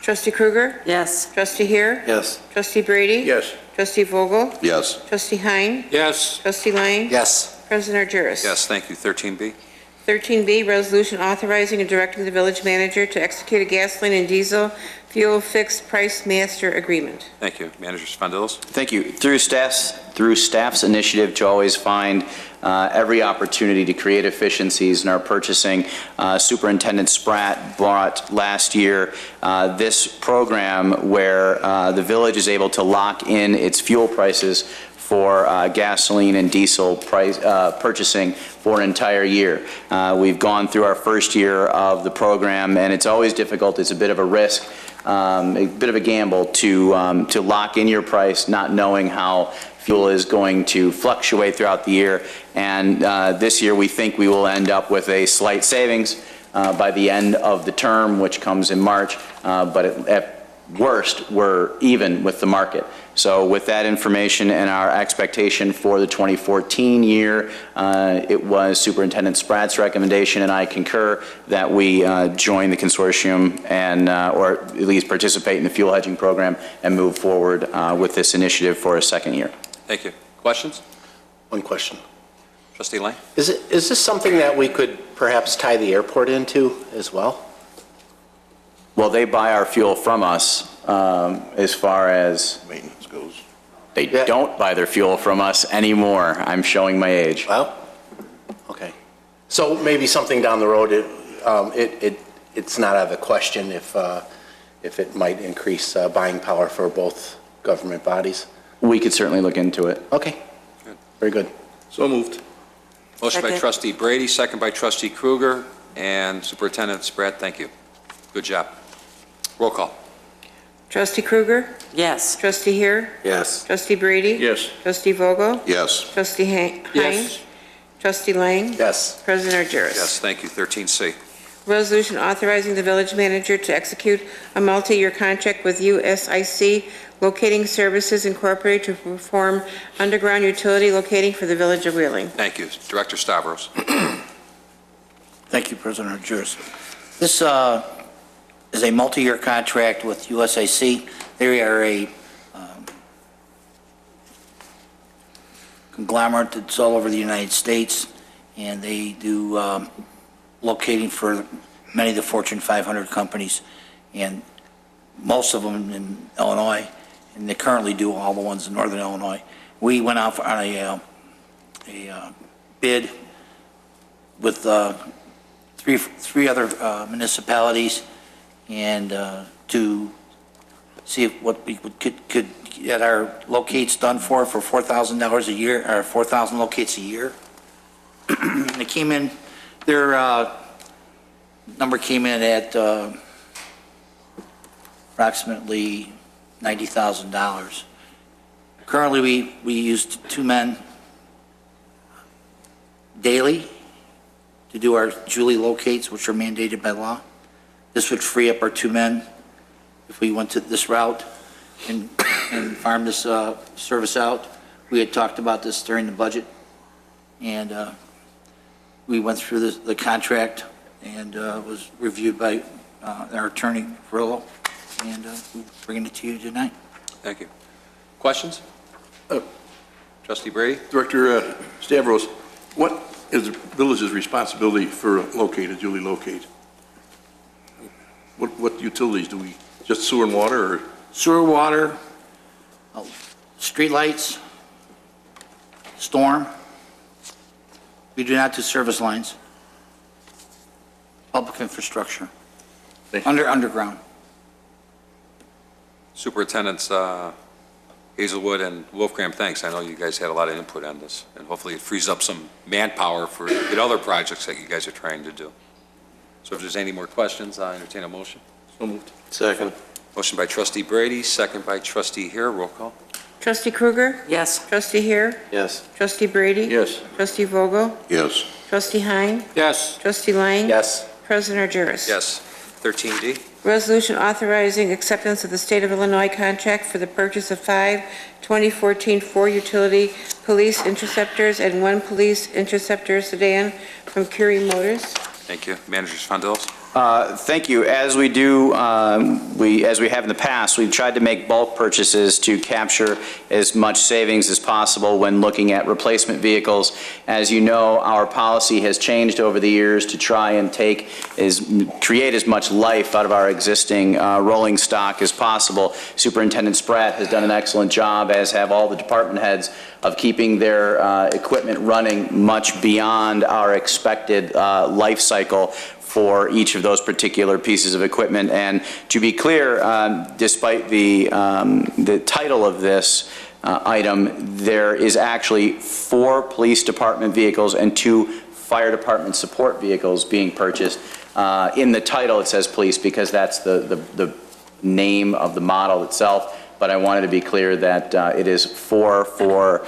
Trustee Krueger? Yes. Trustee Heer? Yes. Trustee Brady? Yes. Trustee Vogel? Yes. Trustee Hein? Yes. Trustee Lang? Yes. President Argyris? Yes, thank you. 13B. 13B, resolution authorizing and directing the village manager to execute a gasoline and diesel fuel fixed price master agreement. Thank you. Manager Spondilos. Thank you. Through staff's initiative to always find every opportunity to create efficiencies in our purchasing, Superintendent Spratt brought last year this program where the village is able to lock in its fuel prices for gasoline and diesel price purchasing for an entire year. We've gone through our first year of the program, and it's always difficult. It's a bit of a risk, a bit of a gamble to lock in your price, not knowing how fuel is going to fluctuate throughout the year. And this year, we think we will end up with a slight savings by the end of the term, which comes in March. But at worst, we're even with the market. So with that information and our expectation for the 2014 year, it was Superintendent Spratt's recommendation, and I concur that we join the consortium and, or at least participate in the fuel hedging program and move forward with this initiative for a second year. Thank you. Questions? One question. Trustee Lang. Is this something that we could perhaps tie the airport into as well? Well, they buy our fuel from us as far as Maintenance goes. they don't buy their fuel from us anymore. I'm showing my age. Well, okay. So maybe something down the road, it's not out of the question if if it might increase buying power for both government bodies. We could certainly look into it. Okay, very good. So moved. Motion by Second. trustee Brady, second by trustee Kruger, and Superintendent Spratt, thank you. Good job. Roll call. Trustee Kruger? Yes. Trustee Heer? Yes. Trustee Brady? Yes. Trustee Vogel? Yes. Trustee Hein? Yes. Trustee Lang? Yes. President Argyros? Yes, thank you. 13C. Resolution authorizing the village manager to execute a multi-year contract with USIC Locating Services Incorporated to perform underground utility locating for the village of Wheeling. Thank you. Director Stavros. Thank you, President Argyros. This is a multi-year contract with USIC. They are a conglomerate that's all over the United States, and they do locating for many of the Fortune 500 companies, and most of them in Illinois, and they currently do all the ones in northern Illinois. We went out on a bid with three other municipalities, and to see what we could get our locates done for $4,000 a year, or 4,000 locates a year. They came in, their number came in at approximately $90,000. Currently, we used 2 men daily to do our Julie locates, which are mandated by law. This would free up our 2 men if we went to this route and farm this service out. We had talked about this during the budget, and we went through the contract, and was reviewed by our attorney, Verrillo, and we're bringing it to you tonight. Thank you. Questions? Trustee Brady? Director Stavros, what is the village's responsibility for Julie Locate? What utilities do we, just sewer and water, or? Sewer, water, streetlights, storm. We do not do service lines. Public infrastructure. Underground. Superintendents Hazelwood and Wolfgram, thanks. I know you guys had a lot of input on this, and hopefully it frees up some manpower for the other projects that you guys are trying to do. So if there's any more questions, I entertain a motion. So moved. Second. Motion by trustee Brady, second by trustee Heer. Roll call. Trustee Kruger? Yes. Trustee Heer? Yes. Trustee Brady? Yes. Trustee Vogel? Yes. Trustee Hein? Yes. Trustee Lang? Yes. President Argyros? Yes. 13D. Resolution authorizing acceptance of the State of Illinois contract for the purchase of 5 2014 Ford utility police interceptors and 1 police interceptor sedan from Curie Motors. Thank you. Managers Fondelis. Thank you. As we do, as we have in the past, we've tried to make bulk purchases to capture as much savings as possible when looking at replacement vehicles. As you know, our policy has changed over the years to try and create as much life out of our existing rolling stock as possible. Superintendent Spratt has done an excellent job, as have all the department heads, of keeping their equipment running much beyond our expected life cycle for each of those particular pieces of equipment. And to be clear, despite the title of this item, there is actually 4 police department vehicles and 2 fire department support vehicles being purchased. In the title, it says police because that's the name of the model itself, but I wanted to be clear that it is 4 for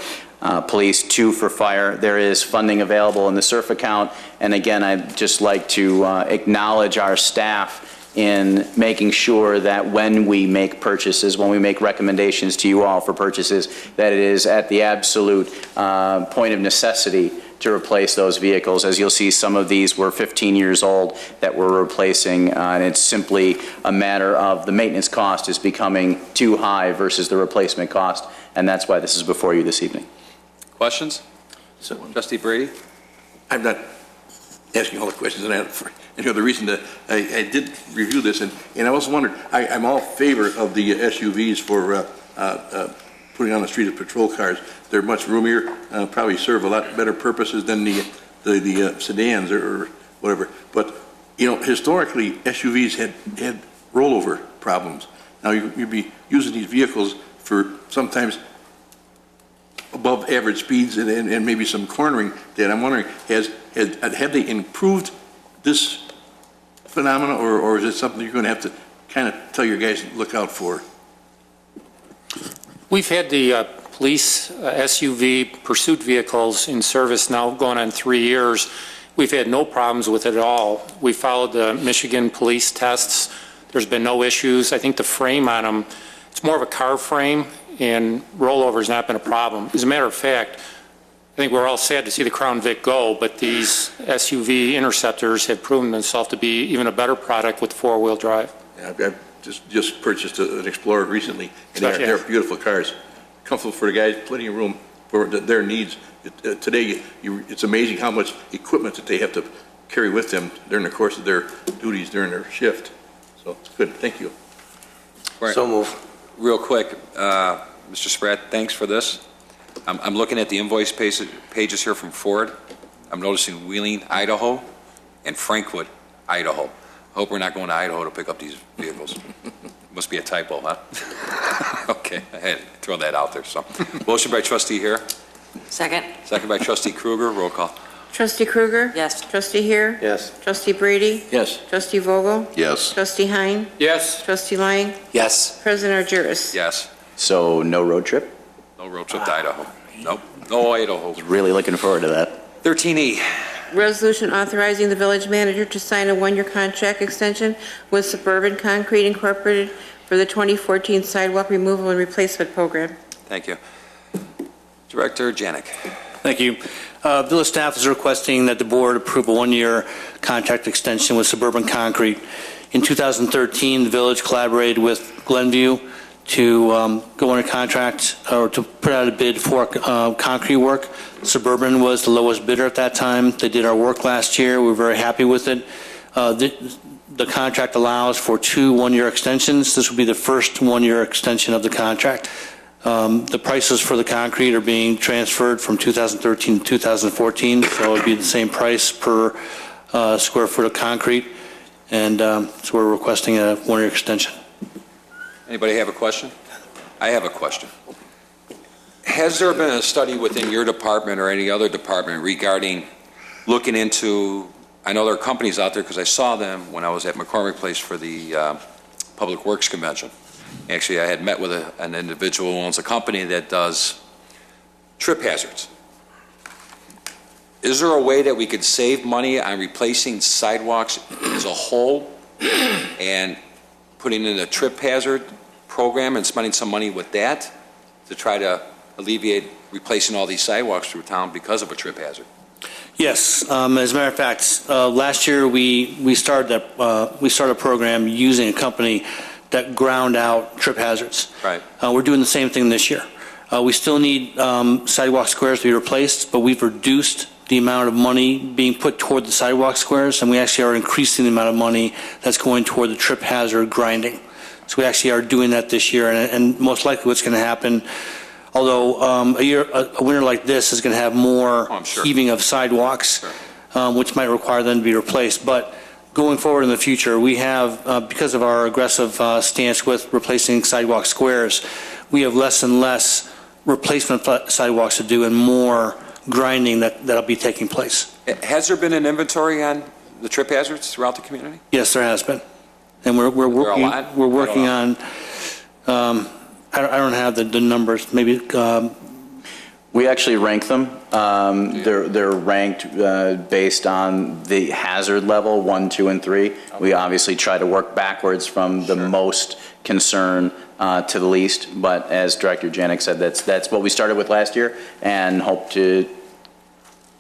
police, 2 for fire. There is funding available in the SURF account, and again, I'd just like to acknowledge our staff in making sure that when we make purchases, when we make recommendations to you all for purchases, that it is at the absolute point of necessity to replace those vehicles. As you'll see, some of these were 15 years old that we're replacing, and it's simply a matter of the maintenance cost is becoming too high versus the replacement cost, and that's why this is before you this evening. Questions? So, trustee Brady? I'm not asking all the questions, and for any other reason that I did review this, and I also wondered, I'm all in favor of the SUVs for putting on the street as patrol cars. They're much roomier, probably serve a lot better purposes than the sedans or whatever. But, you know, historically, SUVs had rollover problems. Now, you'd be using these vehicles for sometimes above average speeds and maybe some cornering, that I'm wondering, have they improved this phenomena, or is it something you're going to have to kind of tell your guys to look out for? We've had the police SUV pursuit vehicles in service now going on 3 years. We've had no problems with it at all. We followed the Michigan police tests. There's been no issues. I think the frame on them, it's more of a car frame, and rollover has not been a problem. As a matter of fact, I think we're all sad to see the Crown Vic go, but these SUV Interceptors have proven themselves to be even a better product with four-wheel drive. Yeah, I've just purchased an Explorer recently, and they're beautiful cars. Comfortable for the guys, plenty of room for their needs. Today, it's amazing how much equipment that they have to carry with them during the course of their duties during their shift. So it's good. Thank you. Right. So move. Real quick, Mr. Spratt, thanks for this. I'm looking at the invoice pages here from Ford. I'm noticing Wheeling, Idaho, and Frankwood, Idaho. I hope we're not going to Idaho to pick up these vehicles. Must be a typo, huh? Okay, I had to throw that out there. So, motion by Trustee Hare. Second. Second by Trustee Kruger. Roll call. Trustee Kruger? Yes. Trustee Hare? Yes. Trustee Brady? Yes. Trustee Vogel? Yes. Trustee Hein? Yes. Trustee Lang? Yes. President Argyris? Yes. So no road trip? No road trip to Idaho. Nope. No Idaho. Really looking forward to that. 13E. Resolution authorizing the village manager to sign a one-year contract extension with Suburban Concrete Incorporated for the 2014 sidewalk removal and replacement program. Thank you. Director Janik. Thank you. Village staff is requesting that the board approve a one-year contract extension with Suburban Concrete. In 2013, the village collaborated with Glenview to go under contract or to put out a bid for concrete work. Suburban was the lowest bidder at that time. They did our work last year. We were very happy with it. The contract allows for 2 one-year extensions. This will be the first one-year extension of the contract. The prices for the concrete are being transferred from 2013 to 2014, so it would be the same price per square foot of concrete, and so we're requesting a one-year extension. Anybody have a question? I have a question. Has there been a study within your department or any other department regarding looking into, I know there are companies out there because I saw them when I was at McCormick Place for the Public Works Convention. Actually, I had met with an individual who owns a company that does trip hazards. Is there a way that we could save money on replacing sidewalks as a whole and putting in a trip hazard program and spending some money with that to try to alleviate replacing all these sidewalks through town because of a trip hazard? Yes, as a matter of fact, last year we started a program using a company that ground out trip hazards. Right. We're doing the same thing this year. We still need sidewalk squares to be replaced, but we've reduced the amount of money being put toward the sidewalk squares, and we actually are increasing the amount of money that's going toward the trip hazard grinding. So we actually are doing that this year, and most likely what's going to happen, although a winter like this is going to have more heaving of sidewalks, which might require them to be replaced. But going forward in the future, we have, because of our aggressive stance with replacing sidewalk squares, we have less and less replacement sidewalks to do and more grinding that'll be taking place. Has there been an inventory on the trip hazards throughout the community? Yes, there has been. And we're working on, I don't have the numbers, maybe. We actually rank them. They're ranked based on the hazard level, 1, 2, and 3. We obviously try to work backwards from the most concern to the least, but as Director Janik said, that's what we started with last year and hope to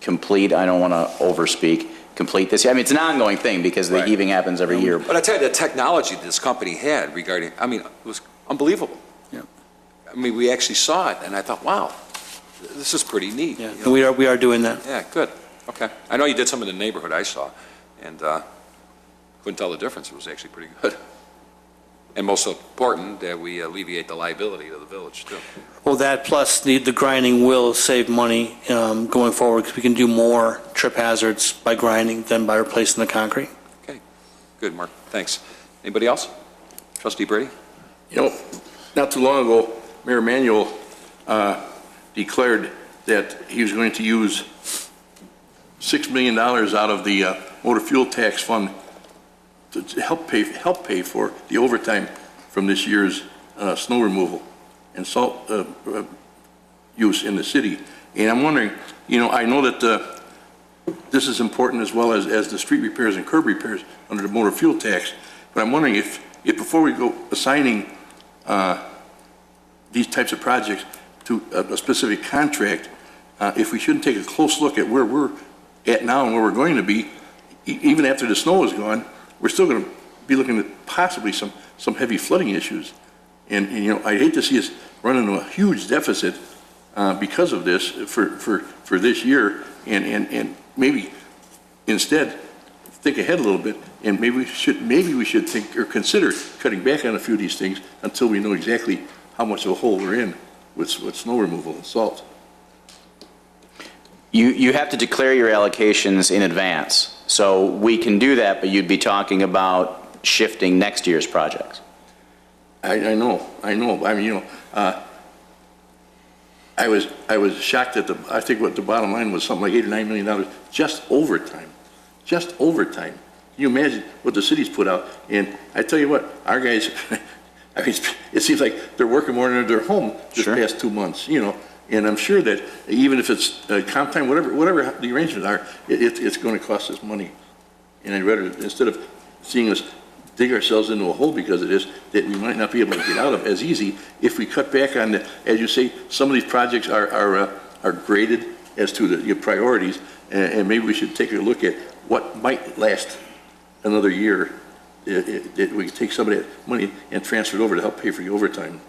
complete, I don't want to overspeak, complete this year. I mean, it's an ongoing thing because the heaving happens every year. But I tell you, the technology this company had regarding, I mean, it was unbelievable. Yeah. I mean, we actually saw it, and I thought, wow, this is pretty neat. Yeah, you know? we are doing that. Yeah, good. Okay. I know you did some in the neighborhood I saw, and couldn't tell the difference. It was actually pretty good. And most important, that we alleviate the liability to the village, too. Well, that plus the grinding will save money going forward because we can do more trip hazards by grinding than by replacing the concrete. Okay. Good, Mark. Thanks. Anybody else? Trustee Brady? You know, not too long ago, Mayor Emanuel declared that he was going to use $6 million out of the motor fuel tax fund to help pay for the overtime from this year's snow removal and salt use in the city. And I'm wondering, you know, I know that this is important as well as the street repairs and curb repairs under the motor fuel tax, but I'm wondering if before we go assigning these types of projects to a specific contract, if we shouldn't take a close look at where we're at now and where we're going to be, even after the snow is gone, we're still going to be looking at possibly some heavy flooding issues. And you know, I hate to see us run into a huge deficit because of this for this year, and maybe instead think ahead a little bit, and maybe we should think or consider cutting back on a few of these things until we know exactly how much of a hole we're in with snow removal and salt. You have to declare your allocations in advance. So we can do that, but you'd be talking about shifting next year's projects. I know. I mean, you know, I was shocked at I think what the bottom line was, something like $8 or $9 million just overtime. Just overtime. Can you imagine what the city's put out? And I tell you what, our guys, I mean, it seems like they're working more than they're home this past 2 months, you know. And I'm sure that even if it's comp time, whatever the arrangements are, it's going to cost us money. And I'd rather, instead of seeing us dig ourselves into a hole because of this, that we might not be able to get out of as easy, if we cut back on the, as you say, some of these projects are graded as to the priorities, and maybe we should take a look at what might last another year. That we can take some of that money and transfer it over to help pay for the overtime.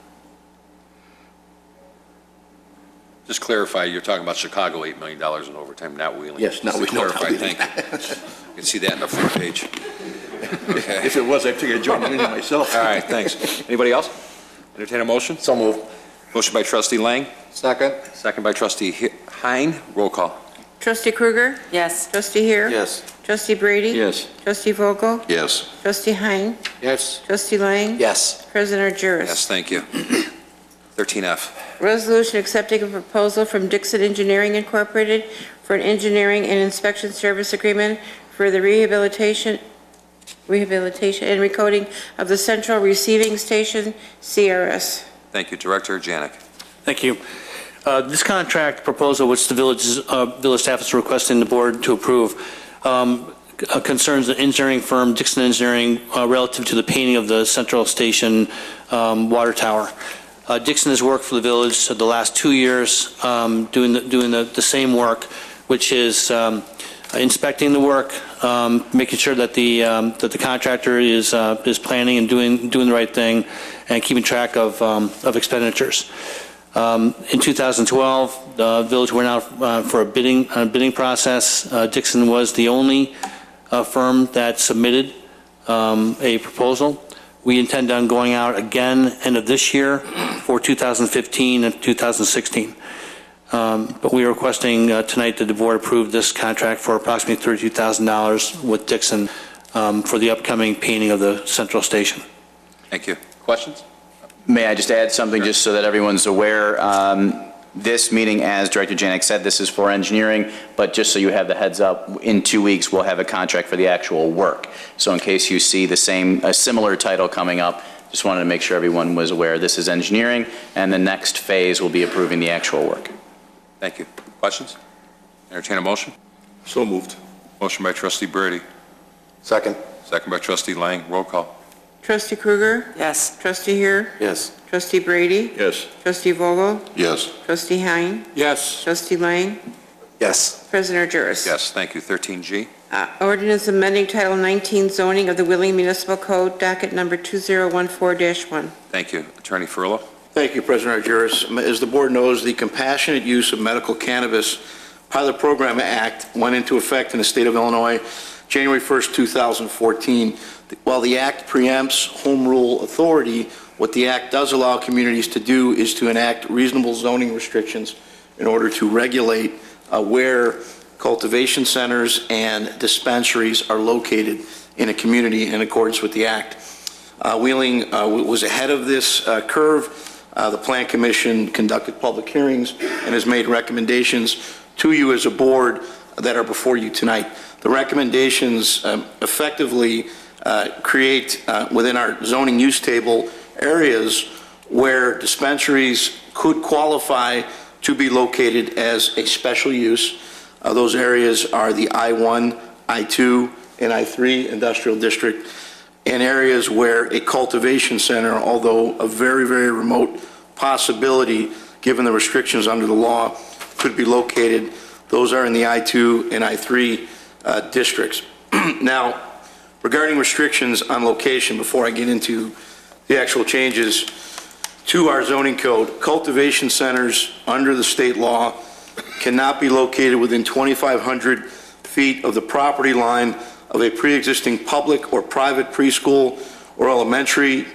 Just clarify, you're talking about Chicago, $8 million in overtime, not Wheeling. Yes, not Just to Wheeling. clarify, thank you. You can see that in the front page. Okay. If it was, I figured I'd join in myself. All right, thanks. Anybody else? Entertain a motion? So moved. Motion by trustee Lang, Second. second by trustee Hein. Roll call. Trustee Krueger? Yes. Trustee Heer? Yes. Trustee Brady? Yes. Trustee Vogel? Yes. Trustee Hein? Yes. Trustee Lang? Yes. President Juris? Yes, thank you. 13F. Resolution accepting a proposal from Dixon Engineering Incorporated for an engineering and inspection service agreement for the rehabilitation and recoding of the Central Receiving Station, CRS. Thank you. Director Janik. Thank you. This contract proposal, which the village staff is requesting the board to approve, concerns the engineering firm, Dixon Engineering, relative to the painting of the Central Station water tower. Dixon has worked for the village the last 2 years, doing the same work, which is inspecting the work, making sure that the contractor is planning and doing the right thing, and keeping track of expenditures. In 2012, the village went out for a bidding process. Dixon was the only firm that submitted a proposal. We intend on going out again end of this year for 2015 and 2016. But we are requesting tonight that the board approve this contract for approximately $32,000 with Dixon for the upcoming painting of the Central Station. Thank you. Questions? May I just add something just so that everyone's aware? This meeting, as Director Janik said, this is for engineering, but just so you have the heads up, in 2 weeks we'll have a contract for the actual work. So in case you see a similar title coming up, just wanted to make sure everyone was aware this is engineering, and the next phase will be approving the actual work. Thank you. Questions? Entertain a motion? So moved. Motion by trustee Brady, Second. second by trustee Lang. Roll call. Trustee Krueger? Yes. Trustee Heer? Yes. Trustee Brady? Yes. Trustee Vogel? Yes. Trustee Hein? Yes. Trustee Lang? Yes. President Juris? Yes, thank you. 13G. Ordinance amending Title 19 zoning of the Wheeling Municipal Code, docket number 2014-1. Thank you. Attorney Furlow. Thank you, President Argyris. As the board knows, the Compassionate Use of Medical Cannabis Pilot Program Act went into effect in the state of Illinois January 1st, 2014. While the act preempts home rule authority, what the act does allow communities to do is to enact reasonable zoning restrictions in order to regulate where cultivation centers and dispensaries are located in a community in accordance with the act. Wheeling was ahead of this curve. The Plan Commission conducted public hearings and has made recommendations to you as a board that are before you tonight. The recommendations effectively create within our zoning use table areas where dispensaries could qualify to be located as a special use. Those areas are the I-1, I-2, and I-3 industrial district, and areas where a cultivation center, although a very, very remote possibility given the restrictions under the law, could be located. Those are in the I-2 and I-3 districts. Now, regarding restrictions on location, before I get into the actual changes to our zoning code, cultivation centers under the state law cannot be located within 2,500 feet of the property line of a pre-existing public or private preschool or elementary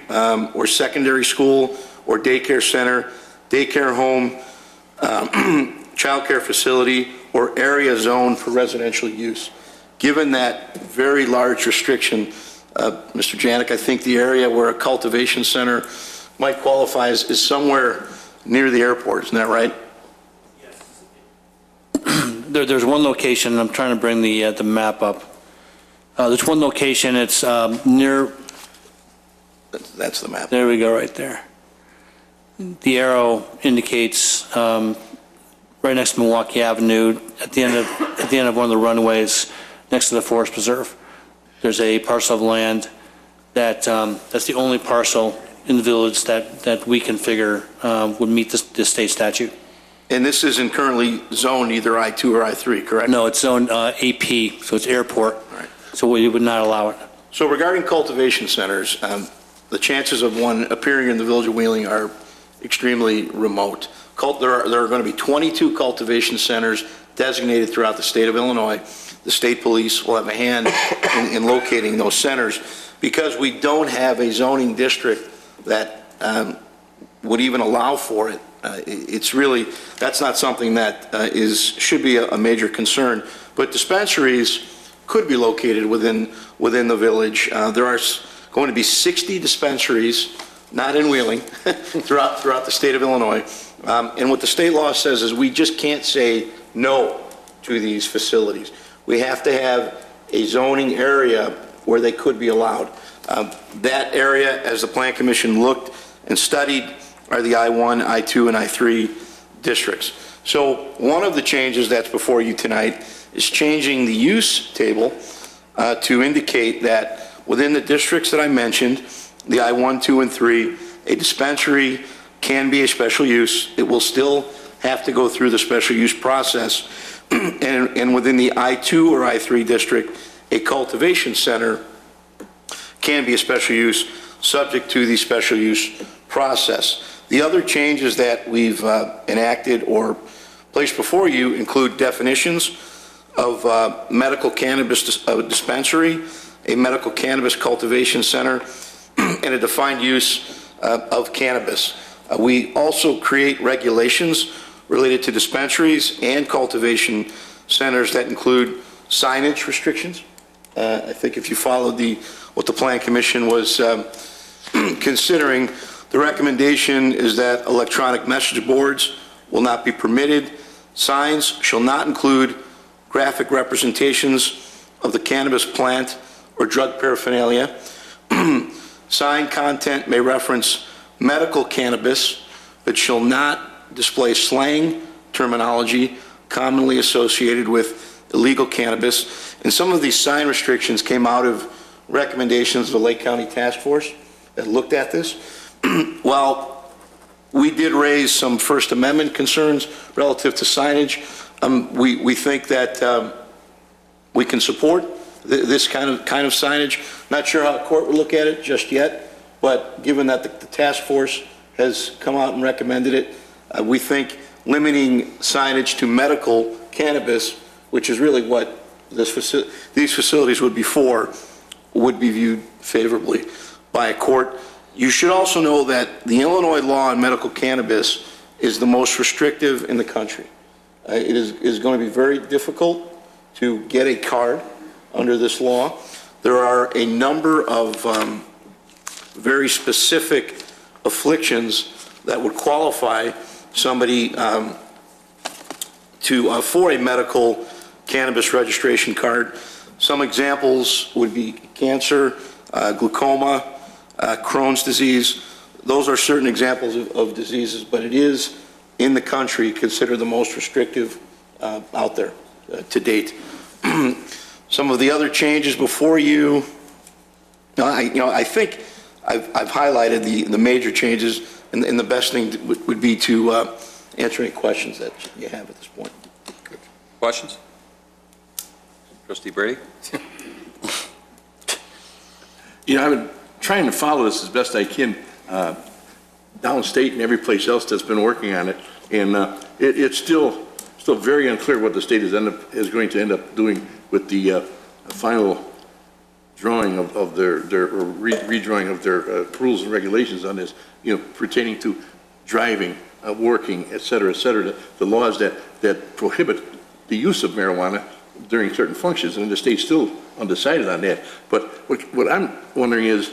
or secondary school or daycare center, daycare home, childcare facility, or area zoned for residential use. Given that very large restriction, Mr. Janik, I think the area where a cultivation center might qualify is somewhere near the airport, isn't that right? There's one location, I'm trying to bring the map up. There's one location, it's near... That's the map. There we go, right there. The arrow indicates right next to Milwaukee Avenue, at the end of one of the runways next to the Forest Preserve. There's a parcel of land that that's the only parcel in the village that we can figure would meet the state statute. And this isn't currently zoned either I-2 or I-3, correct? No, it's zoned AP, so it's airport. Right. So we would not allow it. So regarding cultivation centers, the chances of one appearing in the village of Wheeling are extremely remote. There are going to be 22 cultivation centers designated throughout the state of Illinois. The state police will have a hand in locating those centers because we don't have a zoning district that would even allow for it. It's really, that's not something that should be a major concern. But dispensaries could be located within the village. There are going to be 60 dispensaries, not in Wheeling, throughout the state of Illinois. And what the state law says is we just can't say no to these facilities. We have to have a zoning area where they could be allowed. That area, as the Plan Commission looked and studied, are the I-1, I-2, and I-3 districts. So one of the changes that's before you tonight is changing the use table to indicate that within the districts that I mentioned, the I-1, 2, and 3, a dispensary can be a special use. It will still have to go through the special use process. And within the I-2 or I-3 district, a cultivation center can be a special use subject to the special use process. The other changes that we've enacted or placed before you include definitions of medical cannabis dispensary, a medical cannabis cultivation center, and a defined use of cannabis. We also create regulations related to dispensaries and cultivation centers that include signage restrictions. I think if you followed what the Plan Commission was considering, the recommendation is that electronic message boards will not be permitted. Signs shall not include graphic representations of the cannabis plant or drug paraphernalia. Sign content may reference medical cannabis, but shall not display slang terminology commonly associated with illegal cannabis. And some of these sign restrictions came out of recommendations of the Lake County Task Force that looked at this. While we did raise some First Amendment concerns relative to signage, we think that we can support this kind of signage. Not sure how the court would look at it just yet, but given that the task force has come out and recommended it, we think limiting signage to medical cannabis, which is really what these facilities would be for, would be viewed favorably by a court. You should also know that the Illinois law on medical cannabis is the most restrictive in the country. It is going to be very difficult to get a card under this law. There are a number of very specific afflictions that would qualify somebody for a medical cannabis registration card. Some examples would be cancer, glaucoma, Crohn's disease. Those are certain examples of diseases, but it is in the country considered the most restrictive out there to date. Some of the other changes before you, I think I've highlighted the major changes, and the best thing would be to answer any questions that you have at this point. Questions? Trustee Brady? I've been trying to follow this as best I can downstate and every place else that's been working on it, and it's still very unclear what the state is going to end up doing with the final drawing of their redrawing of their rules and regulations on this, pertaining to driving, working, et cetera, the laws that prohibit the use of marijuana during certain functions, and the state's still undecided on that. But what I'm wondering is,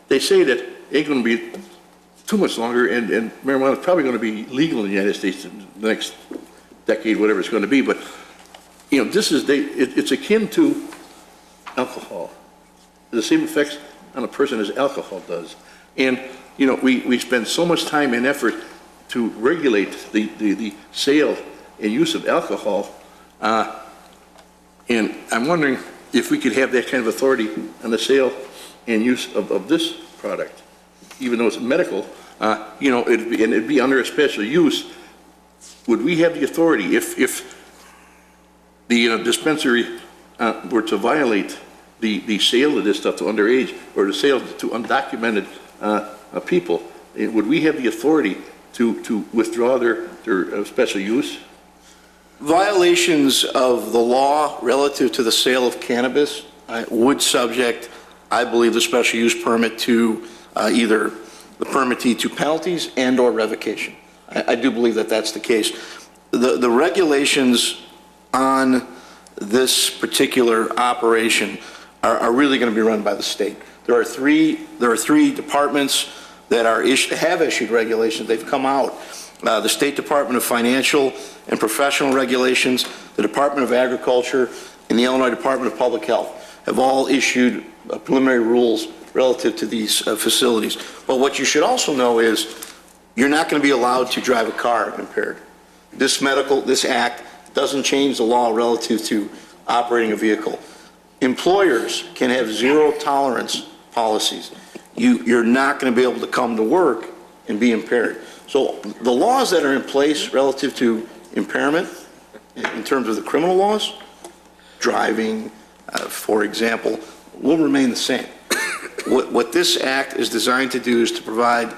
they say that it ain't going to be too much longer, and marijuana is probably going to be legal in the United States in the next decade, whatever it's going to be. But it's akin to alcohol. The same effects on a person as alcohol does, and we spend so much time and effort to regulate the sale and use of alcohol, and I'm wondering if we could have that kind of authority on the sale and use of this product, even though it's medical. It'd be under a special use. Would we have the authority if the dispensary were to violate the sale of this stuff to underage or the sale to undocumented people? Would we have the authority to withdraw their special use? Violations of the law relative to the sale of cannabis would subject, I believe, the special use permit to either the permittee to penalties and or revocation. I do believe that that's the case. The regulations on this particular operation are really going to be run by the state. There are three departments that have issued regulations. They've come out. The State Department of Financial and Professional Regulations, the Department of Agriculture, and the Illinois Department of Public Health have all issued preliminary rules relative to these facilities. But what you should also know is you're not going to be allowed to drive a car impaired. This act doesn't change the law relative to operating a vehicle. Employers can have zero tolerance policies. You're not going to be able to come to work and be impaired. So the laws that are in place relative to impairment, in terms of the criminal laws, driving, for example, will remain the same. What this act is designed to do is to provide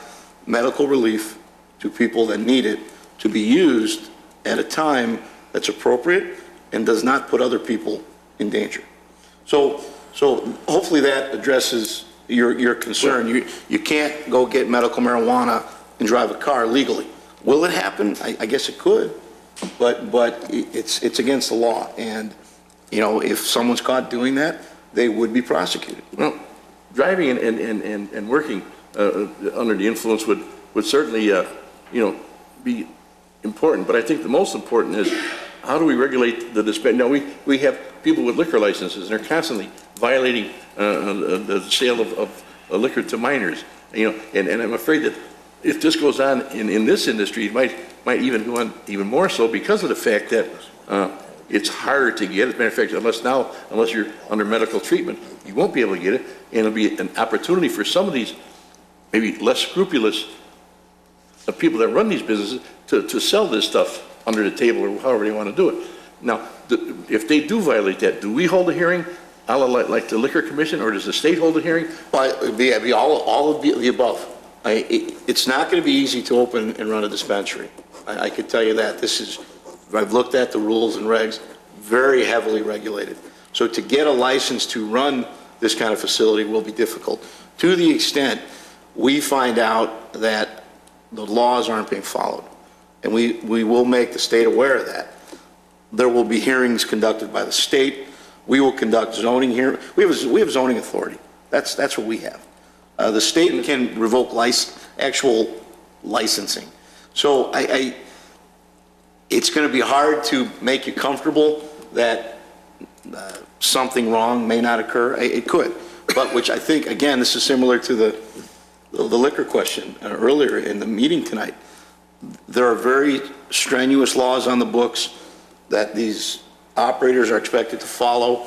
medical relief to people that need it, to be used at a time that's appropriate and does not put other people in danger. So hopefully that addresses your concern. You can't go get medical marijuana and drive a car legally. Will it happen? I guess it could, but it's against the law, and if someone's caught doing that, they would be prosecuted. Well, driving and working under the influence would certainly be important, but I think the most important is how do we regulate the dispensary? Now we have people with liquor licenses, and they're constantly violating the sale of liquor to minors. And I'm afraid that if this goes on in this industry, it might even go on even more so because of the fact that it's harder to get. As a matter of fact, unless you're under medical treatment, you won't be able to get it, and it'll be an opportunity for some of these maybe less scrupulous people that run these businesses to sell this stuff under the table or however they want to do it. Now, if they do violate that, do we hold a hearing, like the Liquor Commission, or does the state hold a hearing? Well, it'd be all of the above. It's not going to be easy to open and run a dispensary. I could tell you that. I've looked at the rules and regs, very heavily regulated. So to get a license to run this kind of facility will be difficult. To the extent we find out that the laws aren't being followed, and we will make the state aware of that. There will be hearings conducted by the state. We will conduct zoning here. We have zoning authority. That's what we have. The state can revoke actual licensing. So it's going to be hard to make you comfortable that something wrong may not occur. It could, but which I think, again, this is similar to the liquor question earlier in the meeting tonight. There are very strenuous laws on the books that these operators are expected to follow.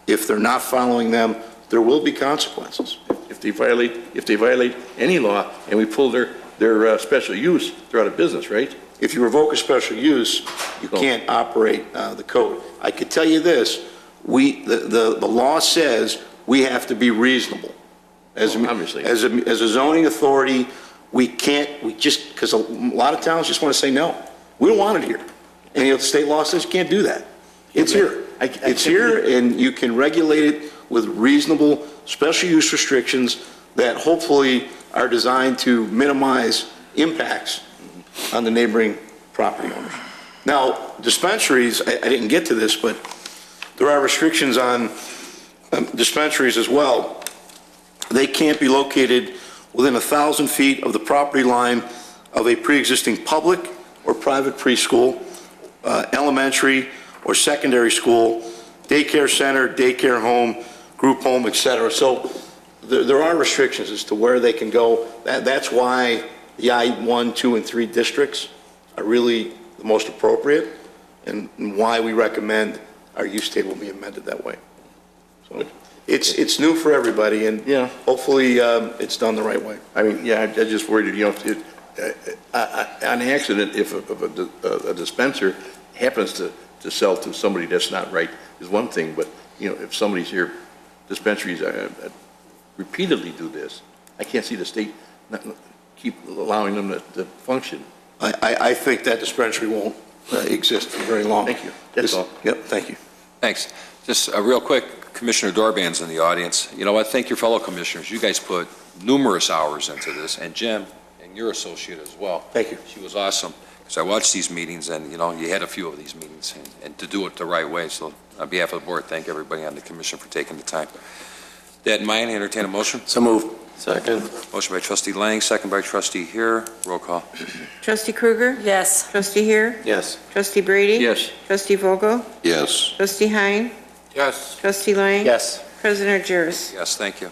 If they're not following them, there will be consequences. If they violate any law and we pull their special use, they're out of business, right? If you revoke a special use, you can't operate the code. I could tell you this, the law says we have to be reasonable. Obviously. As a zoning authority, because a lot of towns just want to say no. We don't want it here. And the state law says you can't do that. It's here. It's here, and you can regulate it with reasonable special use restrictions that hopefully are designed to minimize impacts on the neighboring property owners. Now, dispensaries, I didn't get to this, but there are restrictions on dispensaries as well. They can't be located within 1,000 feet of the property line of a pre-existing public or private preschool, elementary or secondary school, daycare center, daycare home, group home, etc. So there are restrictions as to where they can go. That's why the I-1, 2, and 3 districts are really the most appropriate, and why we recommend our use table be amended that way. So it's new for everybody, and hopefully it's done the right way. I mean, yeah, I just worried, on accident, if a dispenser happens to sell to somebody that's not right is one thing, but, if somebody's here, dispensaries repeatedly do this, I can't see the state not keep allowing them to function. I think that dispensary won't exist for very long. Thank you. That's all. Yep, thank you. Thanks. Just real quick, Commissioner Dorban's in the audience. You know what? Thank your fellow commissioners. You guys put numerous hours into this, and Jim, and your associate as well. Thank you. She was awesome. Because I watched these meetings, and, you had a few of these meetings, and to do it the right way. So on behalf of the board, thank everybody on the commission for taking the time. That in mind, entertain a motion. So moved. Second. Motion by trustee Lang, second by trustee Here. Roll call. Trustee Krueger? Yes. Trustee Here? Yes. Trustee Brady? Yes. Trustee Vogel? Yes. Trustee Hein? Yes. Trustee Lang? Yes. President Jarvis? Yes, thank you.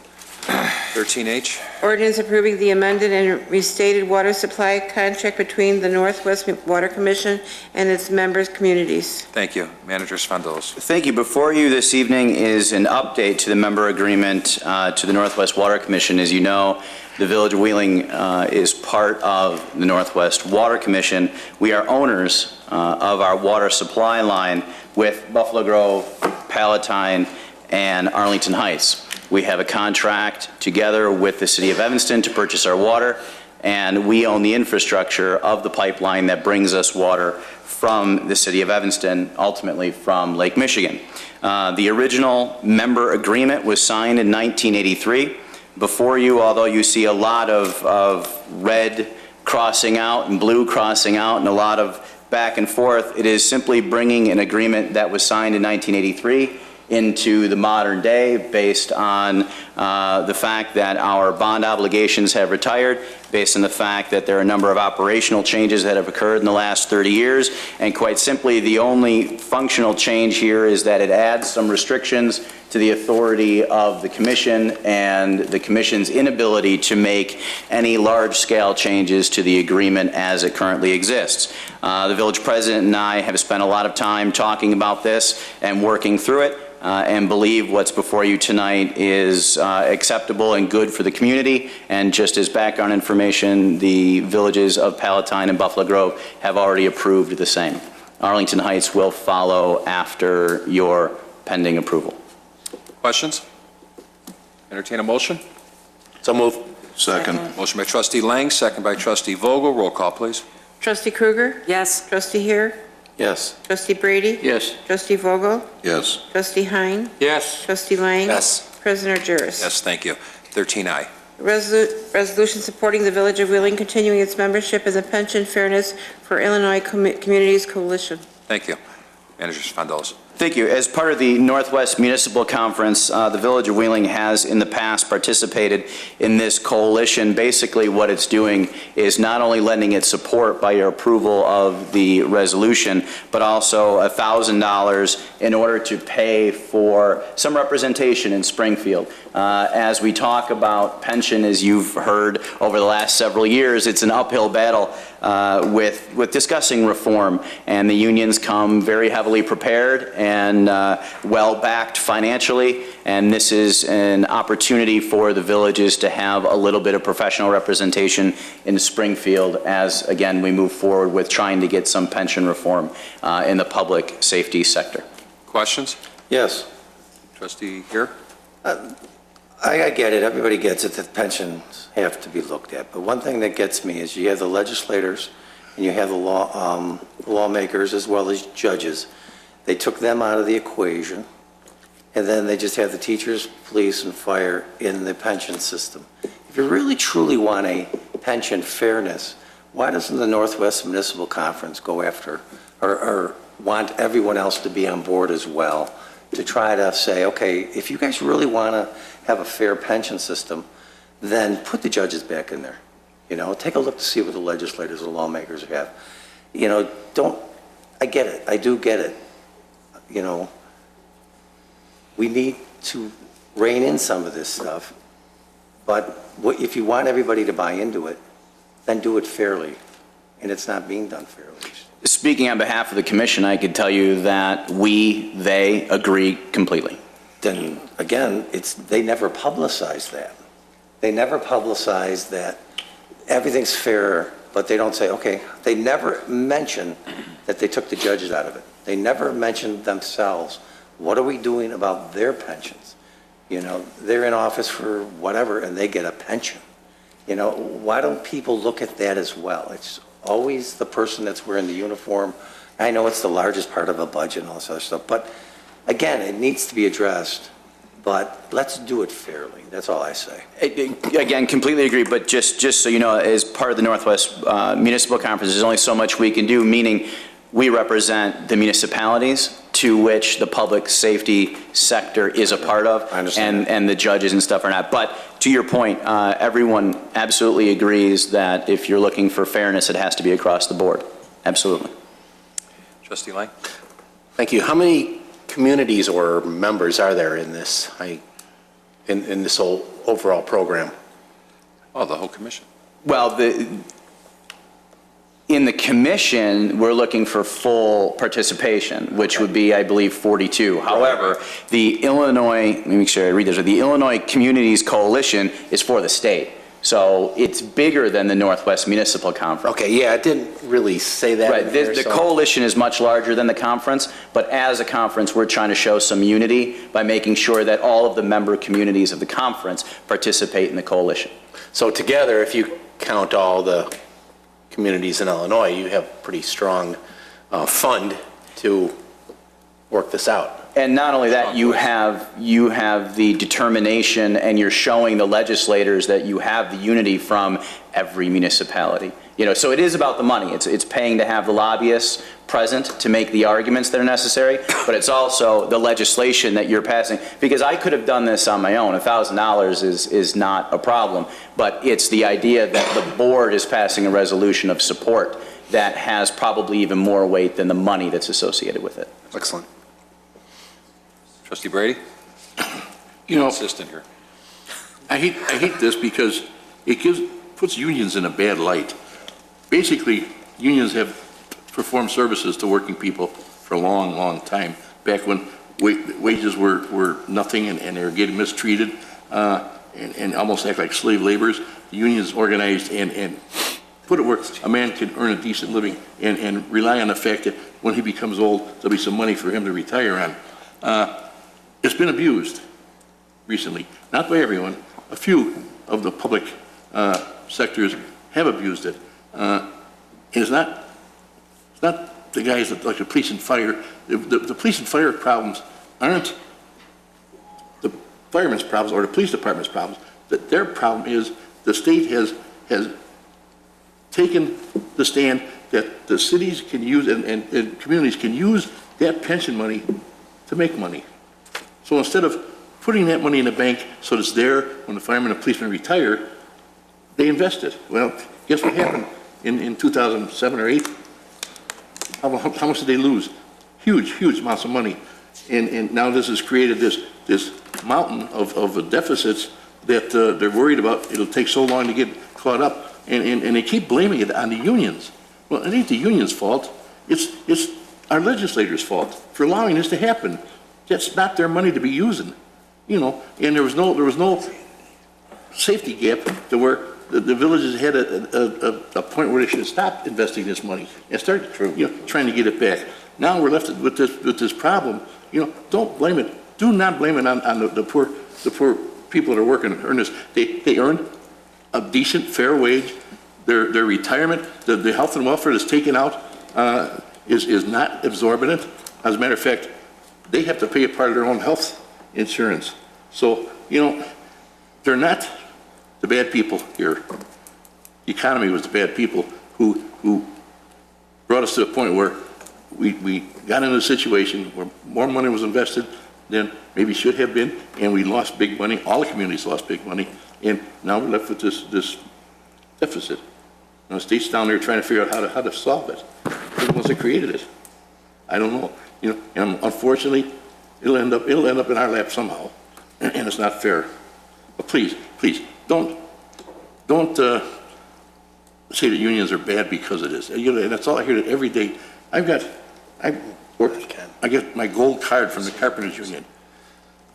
13H. Ordinance approving the amended and restated water supply contract between the Northwest Water Commission and its members' communities. Thank you. Manager Svandos. Thank you. Before you this evening is an update to the member agreement to the Northwest Water Commission. As you know, the Village of Wheeling is part of the Northwest Water Commission. We are owners of our water supply line with Buffalo Grove, Palatine, and Arlington Heights. We have a contract together with the City of Evanston to purchase our water, and we own the infrastructure of the pipeline that brings us water from the City of Evanston, ultimately from Lake Michigan. The original member agreement was signed in 1983. Before you, although you see a lot of red crossing out and blue crossing out and a lot of back and forth, it is simply bringing an agreement that was signed in 1983 into the modern day based on the fact that our bond obligations have retired, based on the fact that there are a number of operational changes that have occurred in the last 30 years, and quite simply the only functional change here is that it adds some restrictions to the authority of the Commission and the Commission's inability to make any large-scale changes to the agreement as it currently exists. The village president and I have spent a lot of time talking about this and working through it, and believe what's before you tonight is acceptable and good for the community. And just as background information, the villages of Palatine and Buffalo Grove have already approved the same. Arlington Heights will follow after your pending approval. Questions? Entertain a motion. So moved. Second. Motion by trustee Lang, second by trustee Vogel. Roll call, please. Trustee Krueger? Yes. Trustee Here? Yes. Trustee Brady? Yes. Trustee Vogel? Yes. Trustee Hein? Yes. Trustee Lang? Yes. President Jarvis? Yes, thank you. 13I. Resolution supporting the Village of Wheeling continuing its membership in the Pension Fairness for Illinois Communities Coalition. Thank you. Manager Svandos. Thank you. As part of the Northwest Municipal Conference, the Village of Wheeling has in the past participated in this coalition. Basically, what it's doing is not only lending its support by your approval of the resolution, but also $1,000 in order to pay for some representation in Springfield. As we talk about pension, as you've heard over the last several years, it's an uphill battle with discussing reform, and the unions come very heavily prepared and well-backed financially, and this is an opportunity for the villages to have a little bit of professional representation in Springfield as, again, we move forward with trying to get some pension reform in the public safety sector. Questions? Yes. Trustee here? I get it, everybody gets it, that pensions have to be looked at, but one thing that gets me is you have the legislators and you have the lawmakers as well as judges. They took them out of the equation, and then they just have the teachers, police, and fire in the pension system. If you really truly want a pension fairness, why doesn't the Northwest Municipal Conference go after or want everyone else to be on board as well to try to say, okay, if you guys really want to have a fair pension system, then put the judges back in there. You know, take a look to see what the legislators and lawmakers have. You know, I get it, I do get it. You know, we need to rein in some of this stuff, but if you want everybody to buy into it, then do it fairly, and it's not being done fairly. Speaking on behalf of the commission, I could tell you that they agree completely. Then, again, they never publicize that. They never publicize that everything's fair, but they don't say, okay, they never mention that they took the judges out of it. They never mention themselves, what are we doing about their pensions? You know, they're in office for whatever, and they get a pension. You know, why don't people look at that as well? It's always the person that's wearing the uniform. I know it's the largest part of a budget and all this other stuff, but again, it needs to be addressed, but let's do it fairly. That's all I say. Again, completely agree, but just so you know, as part of the Northwest Municipal Conference, there's only so much we can do, meaning we represent the municipalities to which the public safety sector is a part of, and the judges and stuff are not. But to your point, everyone absolutely agrees that if you're looking for fairness, it has to be across the board. Absolutely. Trustee Lang? Thank you. How many communities or members are there in this, in this whole overall program? Oh, the whole commission. Well, in the commission, we're looking for full participation, which would be, I believe, 42. However, the Illinois, let me make sure I read this, the Illinois Communities Coalition is for the state. So it's bigger than the Northwest Municipal Conference. Okay, yeah, it didn't really say that. Right, the coalition is much larger than the conference, but as a conference, we're trying to show some unity by making sure that all of the member communities of the conference participate in the coalition. So together, if you count all the communities in Illinois, you have a pretty strong fund to work this out. And not only that, you have the determination, and you're showing the legislators that you have the unity from every municipality. You know, so it is about the money. It's paying to have the lobbyists present to make the arguments that are necessary, but it's also the legislation that you're passing. Because I could have done this on my own. $1,000 is not a problem, but it's the idea that the board is passing a resolution of support that has probably even more weight than the money that's associated with it. Excellent. Trustee Brady? You know, assistant here. I hate this because it puts unions in a bad light. Basically, unions have performed services to working people for a long, long time, back when wages were nothing and they were getting mistreated and almost act like slave laborers. The unions organized and put it where a man can earn a decent living and rely on the fact that when he becomes old, there'll be some money for him to retire on. It's been abused recently, not by everyone. A few of the public sectors have abused it. It's not the guys that, like the police and fire. The police and fire problems aren't the firemen's problems or the police department's problems. That their problem is the state has taken the stand that the cities can use and communities can use that pension money to make money. So instead of putting that money in the bank so it's there when the firemen and policemen retire, they invest it. Well, guess what happened in 2007 or 8? How much did they lose? Huge amounts of money. And now this has created this mountain of deficits that they're worried about. It'll take so long to get caught up. And they keep blaming it on the unions. Well, it ain't the union's fault. It's our legislators' fault for allowing this to happen. That's not their money to be using, you know. And there was no safety gap to where the villages had a point where they should stop investing this money and start, trying to get it back. Now we're left with this problem. You know, don't blame it. Do not blame it on the poor people that are working and earn this. They earn a decent, fair wage. Their retirement, the health and welfare that's taken out is not exorbitant. As a matter of fact, they have to pay a part of their own health insurance. So, you know, they're not the bad people here. The economy was the bad people who brought us to a point where we got into a situation where more money was invested than maybe should have been, and we lost big money. All the communities lost big money, and now we're left with this deficit. And the state's down there trying to figure out how to solve it. They're the ones that created it. I don't know. You know, and unfortunately, it'll end up in our lap somehow, and it's not fair. But please, don't say that unions are bad because of this. You know, and that's all I hear every day. I get my gold card from the Carpenters Union.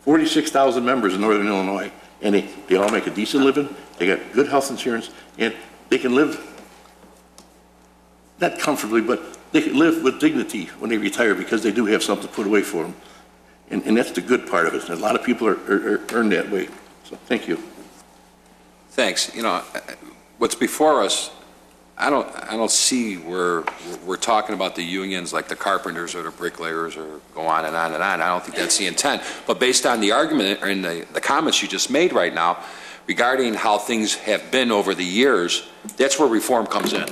46,000 members in Northern Illinois, and they all make a decent living. They got good health insurance, and they can live, not comfortably, but they can live with dignity when they retire because they do have something put away for them. And that's the good part of it. And a lot of people are earned that way. So thank you. Thanks. You know, what's before us, I don't see where we're talking about the unions like the carpenters or the bricklayers or go on and on and on. I don't think that's the intent. But based on the argument and the comments you just made right now regarding how things have been over the years, that's where reform comes in.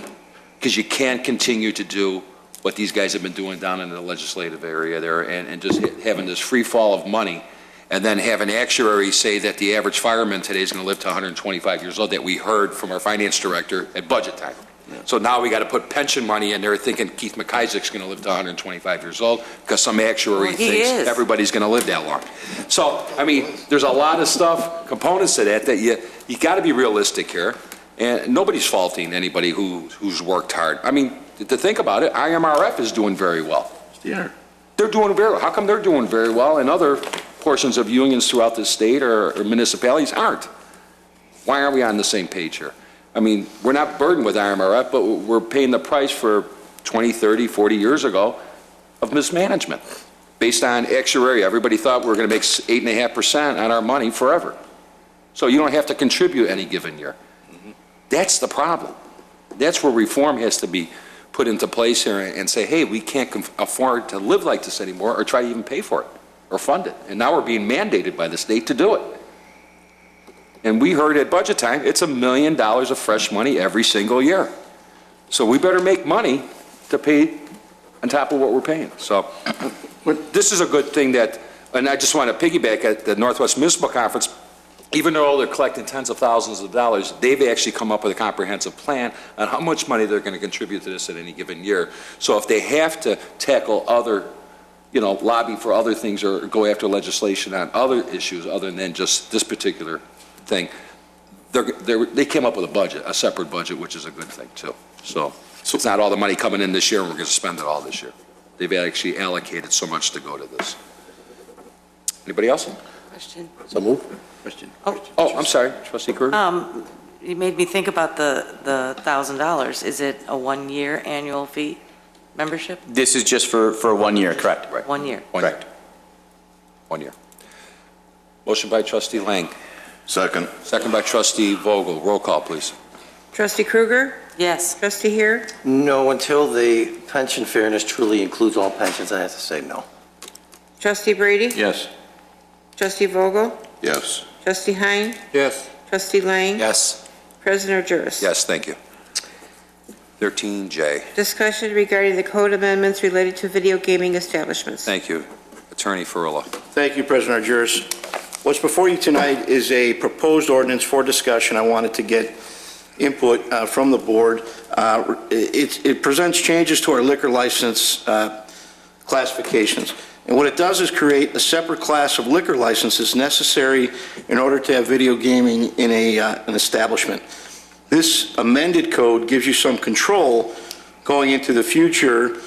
Because you can't continue to do what these guys have been doing down in the legislative area there and just having this free fall of money and then have an actuary say that the average fireman today is going to live to 125 years old that we heard from our finance director at budget time. So now we got to put pension money in there thinking Keith McIsaac's going to live to 125 years old because some actuary thinks everybody's going to live that long. So, I mean, there's a lot of stuff, components to that you got to be realistic here. And nobody's faulting anybody who's worked hard. I mean, to think about it, IMRF is doing very well. Yeah. They're doing very well. How come they're doing very well and other portions of unions throughout the state or municipalities aren't? Why aren't we on the same page here? I mean, we're not burdened with IMRF, but we're paying the price for 20, 30, 40 years ago of mismanagement. Based on actuary, everybody thought we were going to make 8.5% on our money forever. So you don't have to contribute any given year. That's the problem. That's where reform has to be put into place here and say, hey, we can't afford to live like this anymore or try to even pay for it or fund it. And now we're being mandated by the state to do it. And we heard at budget time, it's $1 million of fresh money every single year. So we better make money to pay on top of what we're paying. So this is a good thing that, and I just want to piggyback at the Northwest Municipal Conference, even though they're collecting tens of thousands of dollars, they've actually come up with a comprehensive plan on how much money they're going to contribute to this at any given year. So if they have to tackle other, lobby for other things or go after legislation on other issues other than just this particular thing, they came up with a separate budget, which is a good thing too. So it's not all the money coming in this year and we're going to spend it all this year. They've actually allocated so much to go to this. Anybody else? Question. So move. Question. Oh, I'm sorry, Trustee Kruger. You made me think about the $1,000. Is it a 1-year annual fee membership? This is just for 1 year, correct? Right. 1 year. Correct. 1 year. Motion by Trustee Lang. Second. Second by Trustee Vogel. Roll call, please. Trustee Kruger? Yes. Trustee Heer? No, until the pension fairness truly includes all pensions, I have to say no. Trustee Brady? Yes. Trustee Vogel? Yes. Trustee Hein? Yes. Trustee Lang? Yes. President Juris? Yes, thank you. 13J. Discussion regarding the code amendments related to video gaming establishments. Thank you. Attorney Ferrilla. Thank you, President Argyris. What's before you tonight is a proposed ordinance for discussion. I wanted to get input from the board. It presents changes to our liquor license classifications. And what it does is create a separate class of liquor licenses necessary in order to have video gaming in an establishment. This amended code gives you some control going into the future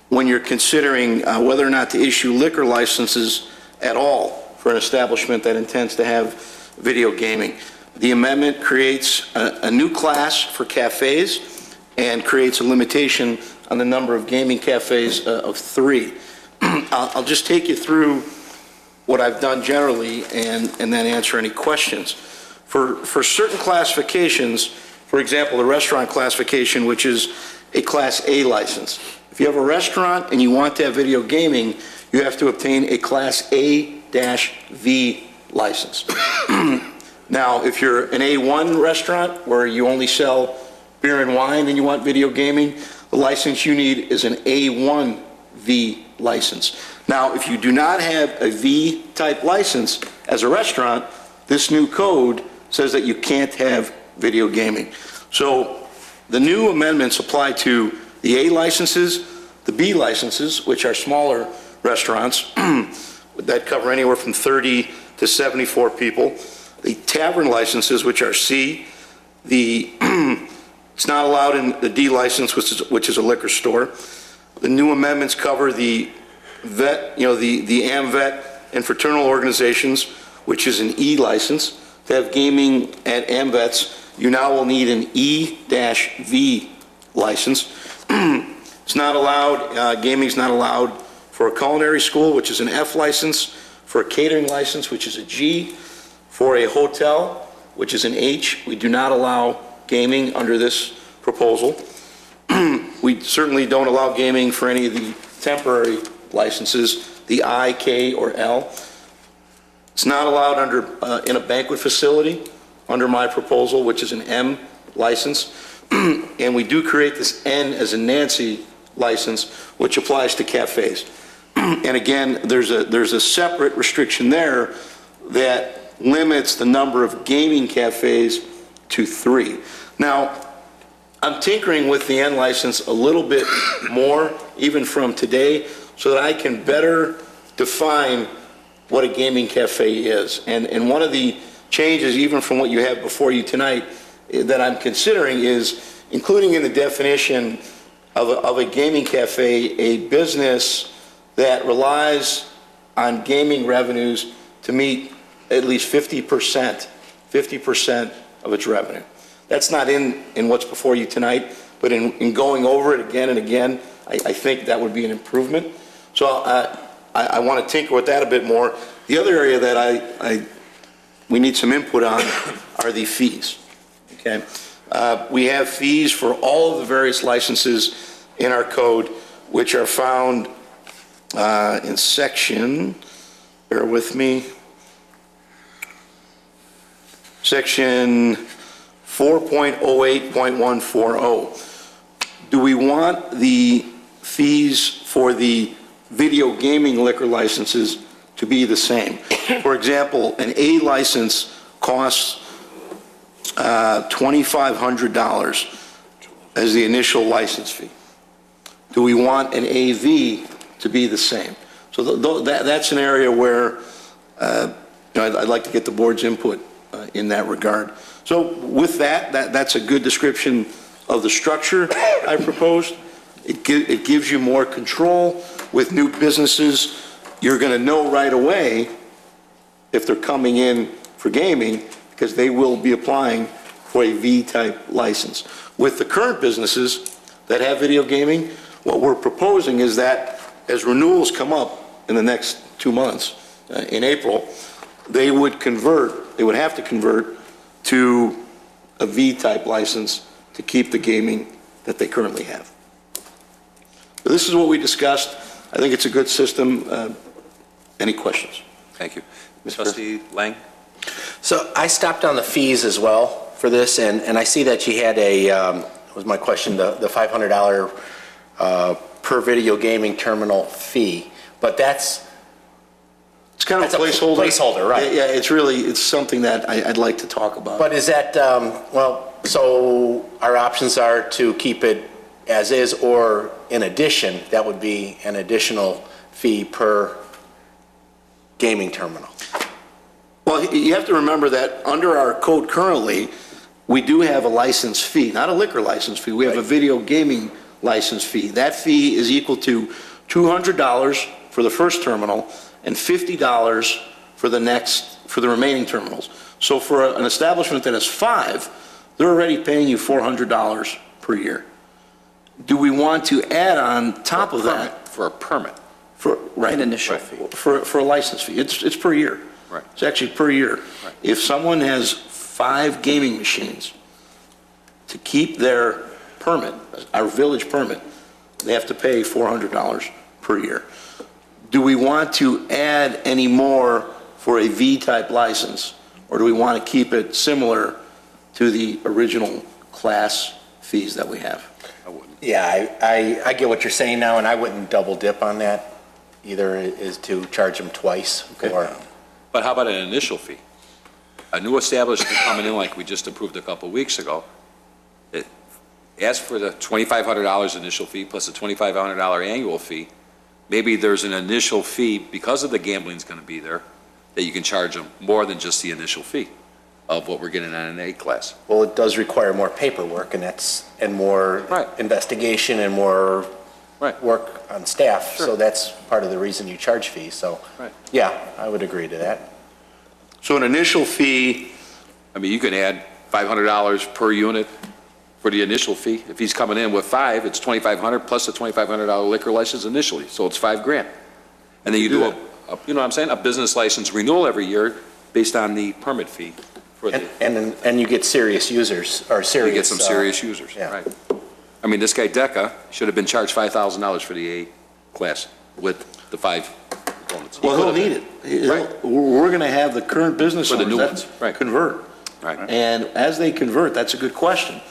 when you're considering whether or not to issue liquor licenses at all for an establishment that intends to have video gaming. The amendment creates a new class for cafes and creates a limitation on the number of gaming cafes of 3. I'll just take you through what I've done generally and then answer any questions. For certain classifications, for example, the restaurant classification, which is a Class A license. If you have a restaurant and you want to have video gaming, you have to obtain a Class A-V license. Now, if you're an A1 restaurant where you only sell beer and wine and you want video gaming, the license you need is an A1V license. Now, if you do not have a V-type license as a restaurant, this new code says that you can't have video gaming. So the new amendments apply to the A licenses, the B licenses, which are smaller restaurants that cover anywhere from 30 to 74 people, the tavern licenses, which are C, it's not allowed in the D license, which is a liquor store. The new amendments cover the vet, the AMVET and fraternal organizations, which is an E license. To have gaming at AMVETs, you now will need an E-V license. It's not allowed, gaming's not allowed for a culinary school, which is an F license, for a catering license, which is a G, for a hotel, which is an H. We do not allow gaming under this proposal. We certainly don't allow gaming for any of the temporary licenses, the I, K, or L. It's not allowed in a banquet facility under my proposal, which is an M license. And we do create this N as a Nancy license, which applies to cafes. And again, there's a separate restriction there that limits the number of gaming cafes to 3. Now, I'm tinkering with the N license a little bit more, even from today, so that I can better define what a gaming cafe is. And one of the changes, even from what you have before you tonight, that I'm considering is including in the definition of a gaming cafe a business that relies on gaming revenues to meet at least 50% of its revenue. That's not in what's before you tonight, but in going over it again and again, I think that would be an improvement. So I want to tinker with that a bit more. The other area that we need some input on are the fees. Okay, we have fees for all of the various licenses in our code, which are found in section, bear with me, section 4.08.140. Do we want the fees for the video gaming liquor licenses to be the same? For example, an A license costs $2,500 as the initial license fee. Do we want an AV to be the same? So that's an area where I'd like to get the board's input in that regard. So with that's a good description of the structure I proposed. It gives you more control. With new businesses, you're going to know right away if they're coming in for gaming, because they will be applying for a V-type license. With the current businesses that have video gaming, what we're proposing is that as renewals come up in the next 2 months, in April, they would have to convert to a V-type license to keep the gaming that they currently have. So this is what we discussed. I think it's a good system. Any questions? Thank you. Trustee Lang? So I stopped on the fees as well for this, and I see that you had was my question, the $500 per video gaming terminal fee, but that's It's kind of a It's a placeholder. placeholder, right. Yeah, it's something that I'd like to talk about. But is that, so our options are to keep it as is, or in addition, that would be an additional fee per gaming terminal? Well, you have to remember that under our code currently, we do have a license fee, not a liquor license fee. We have a video gaming license fee. That fee is equal to $200 for the first terminal and $50 for the remaining terminals. So for an establishment that has 5, they're already paying you $400 per year. Do we want to add on top of that? For a permit. Right. An initial fee. For a license fee. It's per year. Right. It's actually per year. Right. If someone has 5 gaming machines, to keep their permit, our village permit, they have to pay $400 per year. Do we want to add any more for a V-type license, or do we want to keep it similar to the original class fees that we have? Yeah, I get what you're saying now, and I wouldn't double dip on that either, is to charge them twice for. But how about an initial fee? A new establishment coming in like we just approved a couple weeks ago, it asks for the $2,500 initial fee plus a $2,500 annual fee. Maybe there's an initial fee, because of the gambling's going to be there, that you can charge them more than just the initial fee of what we're getting on an A class. Well, it does require more paperwork, and more investigation and more work on staff. So that's part of the reason you charge fees. So, yeah, I would agree to that. So an initial fee, I mean, you can add $500 per unit for the initial fee. If he's coming in with 5, it's $2,500 plus a $2,500 liquor license initially, so it's $5,000. And then you do you know what I'm saying, a business license renewal every year based on the permit fee. And you get serious users, or serious. You get some serious users, right. I mean, this guy Deca should have been charged $5,000 for the A class with the 5 components. well, he'll need it. We're going to have the current business For the owners new that ones, convert. Right. And as they convert, that's a good question.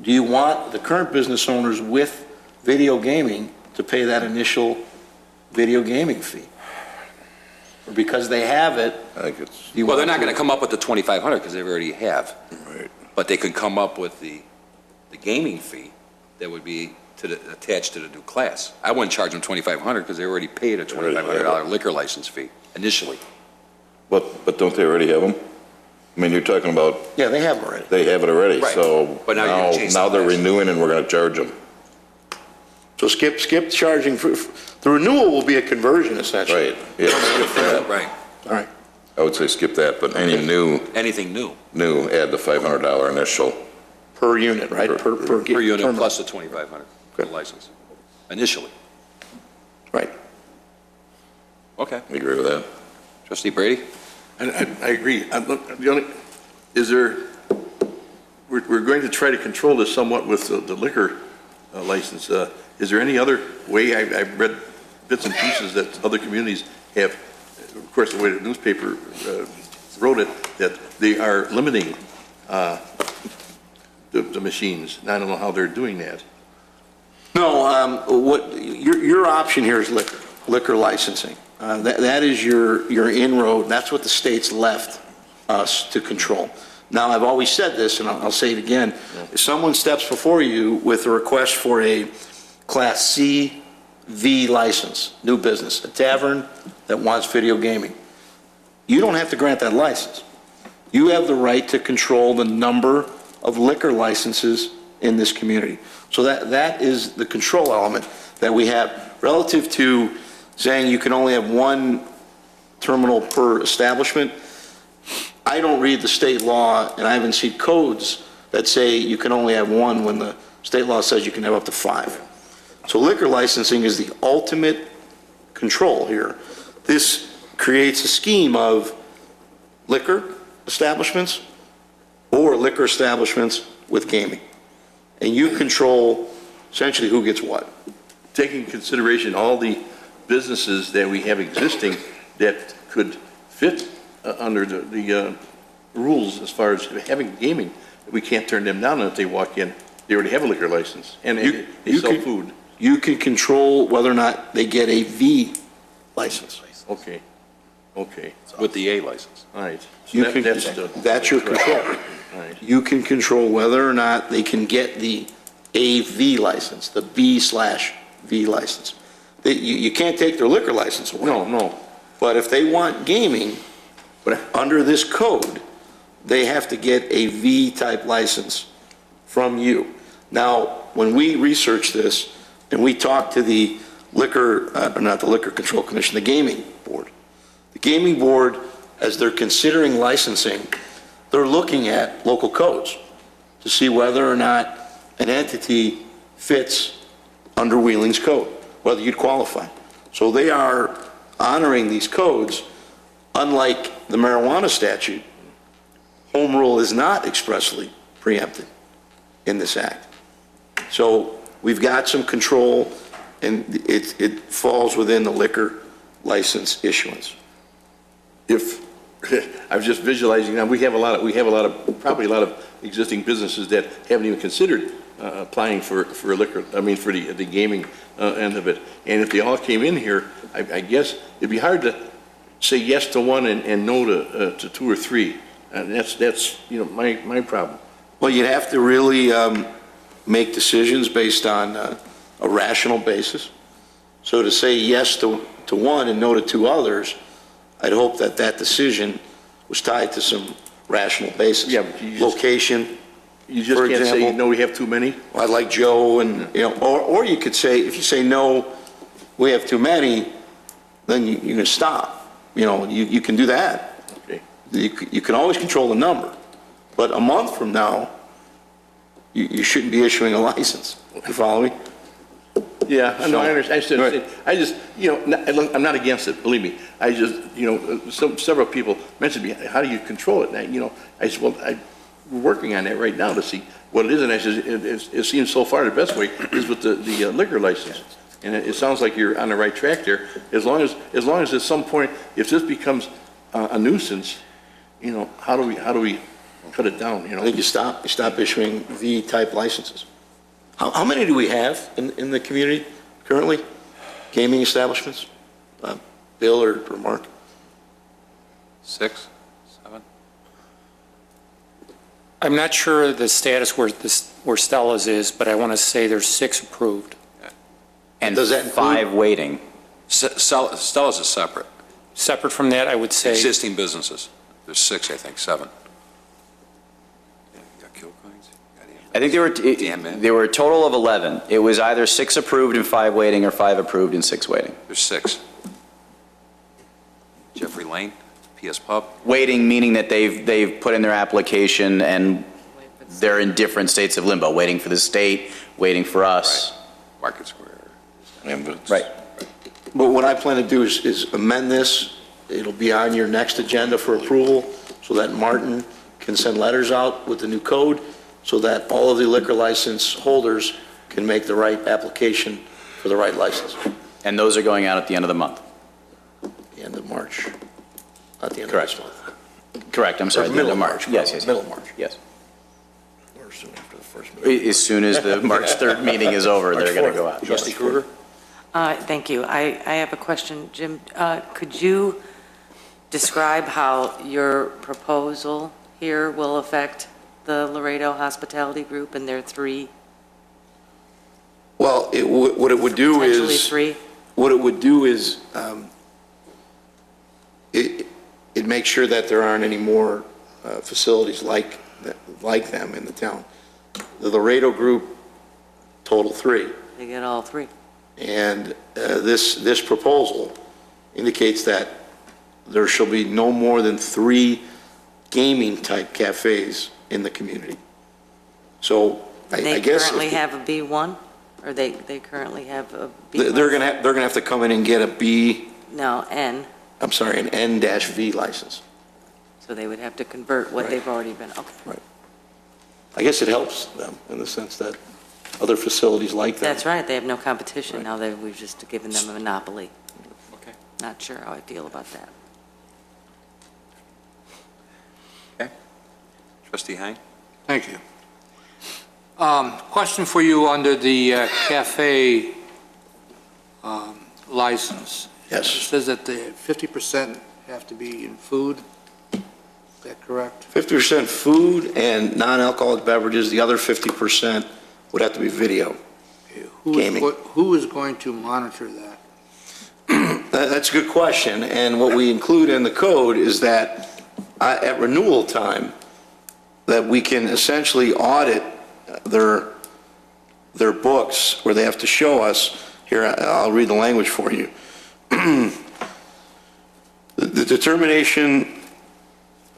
Do you want the current business owners with video gaming to pay that initial video gaming fee? Or because they have it? I think it's. Well, they're not going to come up with the $2,500 because they already have. Right. But they could come up with the gaming fee that would be attached to the new class. I wouldn't charge them $2,500 because they already paid a $2,500 liquor license fee initially. But don't they already have them? I mean, you're talking about. Yeah, they have them already. They have it already, Right. so But now you're gonna change now the they're class. renewing and we're going to charge them. So skip charging, the renewal will be a conversion essentially. Right, yeah, skip that. Right. All right. I would say skip that, but anything new, add the $500 initial. Per unit, right? Per unit terminal. plus the $2,500 for the license, initially. Right. Okay. You agree with that? Trustee Brady? I agree. We're going to try to control this somewhat with the liquor license. Is there any other way? I've read bits and pieces that other communities have, of course, the way the newspaper wrote it, that they are limiting the machines. And I don't know how they're doing that. No, your option here is liquor licensing. That is your inroad. That's what the state's left us to control. Now, I've always said this, and I'll say it again. If someone steps before you with a request for a Class C V license, new business, a tavern that wants video gaming, you don't have to grant that license. You have the right to control the number of liquor licenses in this community. So that is the control element that we have relative to saying you can only have 1 terminal per establishment. I don't read the state law, and I haven't seen codes that say you can only have 1 when the state law says you can have up to 5. So liquor licensing is the ultimate control here. This creates a scheme of liquor establishments or liquor establishments with gaming. And you control essentially who gets what. Taking into consideration all the businesses that we have existing that could fit under the rules as far as having gaming, we can't turn them down if they walk in. They already have a liquor license, and they sell food. You can control whether or not they get a V license. Okay. Okay, with the A license. all right. So You that- can, that's your control. All right. You can control whether or not they can get the AV license, the B/V license. You can't take their liquor license away. No. But if they want gaming, under this code, they have to get a V-type license from you. Now, when we researched this, and we talked to the not the Liquor Control Commission, the Gaming Board. The Gaming Board, as they're considering licensing, they're looking at local codes to see whether or not an entity fits under Wheeling's code, whether you'd qualify. So they are honoring these codes. Unlike the marijuana statute, home rule is not expressly preempted in this act. So we've got some control, and it falls within the liquor license issuance. If, I was just visualizing, now, we have a lot of, probably a lot of existing businesses that haven't even considered applying for liquor, for the gaming end of it. And if they all came in here, I guess it'd be hard to say yes to one and no to two or three. And that's my problem. Well, you'd have to really make decisions based on a rational basis. So to say yes to one and no to two others, I'd hope that decision was tied to some rational basis. Yeah, but location. You just for can't say, example, no, we have too many? I'd like Joe, and, or you could say, if you say no, we have too many, then you can stop. You can do that. Okay. You can always control the number. But a month from now, you shouldn't be issuing a license. You follow me? Yeah, I know, I understand. Right. I just, I'm not against it, believe me. I just, several people mentioned to me, how do you control it? And I said, well, we're working on that right now to see what it is. And I said, it seems so far the best way is with the liquor license. And it sounds like you're on the right track there. As long as at some point, if this becomes a nuisance, how do we cut it down, I think you stop issuing V-type licenses. How many do we have in the community currently? Gaming establishments? Bill or Mark? 6, 7? I'm not sure the status where Stella's is, but I want to say there's 6 approved. And does that include 5 waiting. Stella's is separate. Separate from that, I would say. Existing businesses. There's 6, I think, 7. I think there were a total of 11. It was either 6 approved and 5 waiting, or 5 approved and 6 waiting. There's 6. Jeffrey Lane, PS Pub. Waiting, meaning that they've put in their application and they're in different states of limbo, waiting for the state, waiting for us. Right. Market Square. Right. But what I plan to do is amend this. It'll be on your next agenda for approval, so that Martin can send letters out with the new code, so that all of the liquor license holders can make the right application for the right license. And those are going out at the end of the month. The end of March, not the end Correct. of this month. Correct, I'm sorry, Or the middle end of of March. Yes, yes. Middle of March. Yes. Or soon after the first meeting. As soon as the March 3rd meeting is over, they're going to go out. Trustee Krueger? Thank you. I have a question. Jim, could you describe how your proposal here will affect the Laredo Hospitality Group and their 3? Well, what it would do Potentially is. 3? What it would do is, it makes sure that there aren't any more facilities like them in the town. The Laredo Group, total 3. They get all 3. And this proposal indicates that there shall be no more than 3 gaming-type cafes in the community. So I They guess. currently have a B1? Or they currently have a B1? They're gonna have to come in and get a B, No, N. I'm sorry, an N-V license. So they would have to convert what Right. they've already been, okay. Right. I guess it helps them in the sense that other facilities like that. That's right, they have no competition now that we've just given them a monopoly. Okay. Not sure how I feel about that. Trustee Hein? Thank you. Question for you under the cafe license. Yes. It says that the 50% have to be in food. Is that correct? 50% food and non-alcoholic beverages, the other 50% would have to be video. Gaming. Who is going to monitor that? That's a good question, and what we include in the code is that at renewal time, that we can essentially audit their books where they have to show us, here, I'll read the language for you. The determination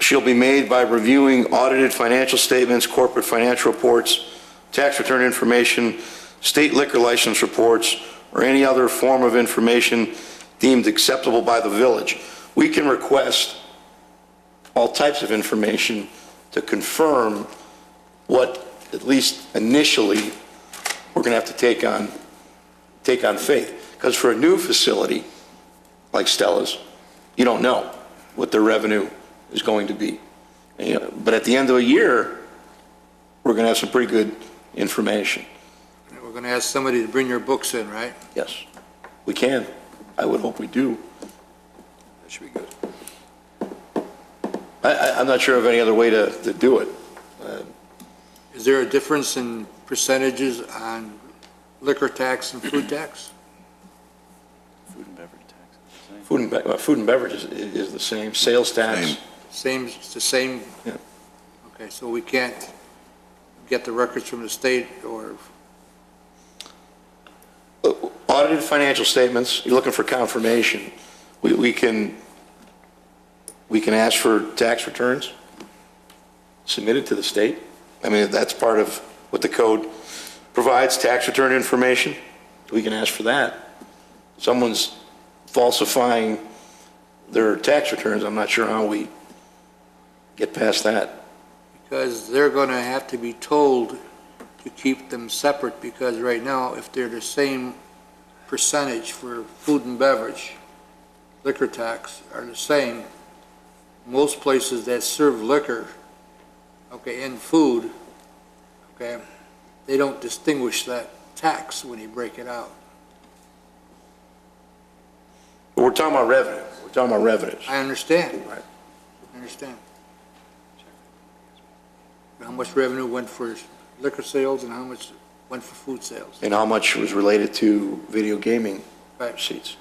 shall be made by reviewing audited financial statements, corporate financial reports, tax return information, state liquor license reports, or any other form of information deemed acceptable by the village. We can request all types of information to confirm what, at least initially, we're going to have to take on faith. Because for a new facility like Stella's, you don't know what their revenue is going to be. But at the end of a year, we're going to have some pretty good information. We're going to ask somebody to bring your books in, right? Yes, we can. I would hope we do. That should be good. I'm not sure of any other way to do it. Is there a difference in percentages on liquor tax and food tax? Food and beverages is the same. Sales tax. Same, it's the same? Yeah. Okay, so we can't get the records from the state or? Audited financial statements, you're looking for confirmation. We can ask for tax returns submitted to the state. I mean, that's part of what the code provides, tax return information. We can ask for that. Someone's falsifying their tax returns, I'm not sure how we get past that. Because they're going to have to be told to keep them separate, because right now, if they're the same percentage for food and beverage, liquor tax are the same, most places that serve liquor, okay, and food, okay, they don't distinguish that tax when you break it out. But we're talking about revenue. We're talking about revenues. I understand. Right. I understand. How much revenue went for liquor sales and how much went for food sales? And how much was related to video gaming receipts?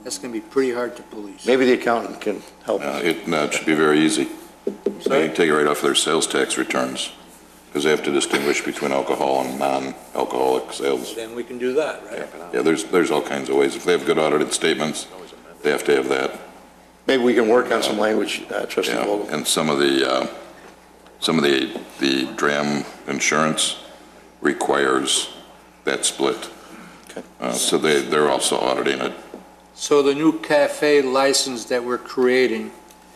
That's going to be pretty hard to police. Maybe the accountant can help. It should be very easy. They can take it right off their sales tax returns, because they have to distinguish between alcohol and non-alcoholic sales. Then we can do that, right? Yeah, there's all kinds of ways. If they have good audited statements, they have to have that. Maybe we can work on some language, Trustee Vogel. And some of the DRAM insurance requires that split. So they're also auditing it. So the new cafe license that we're creating,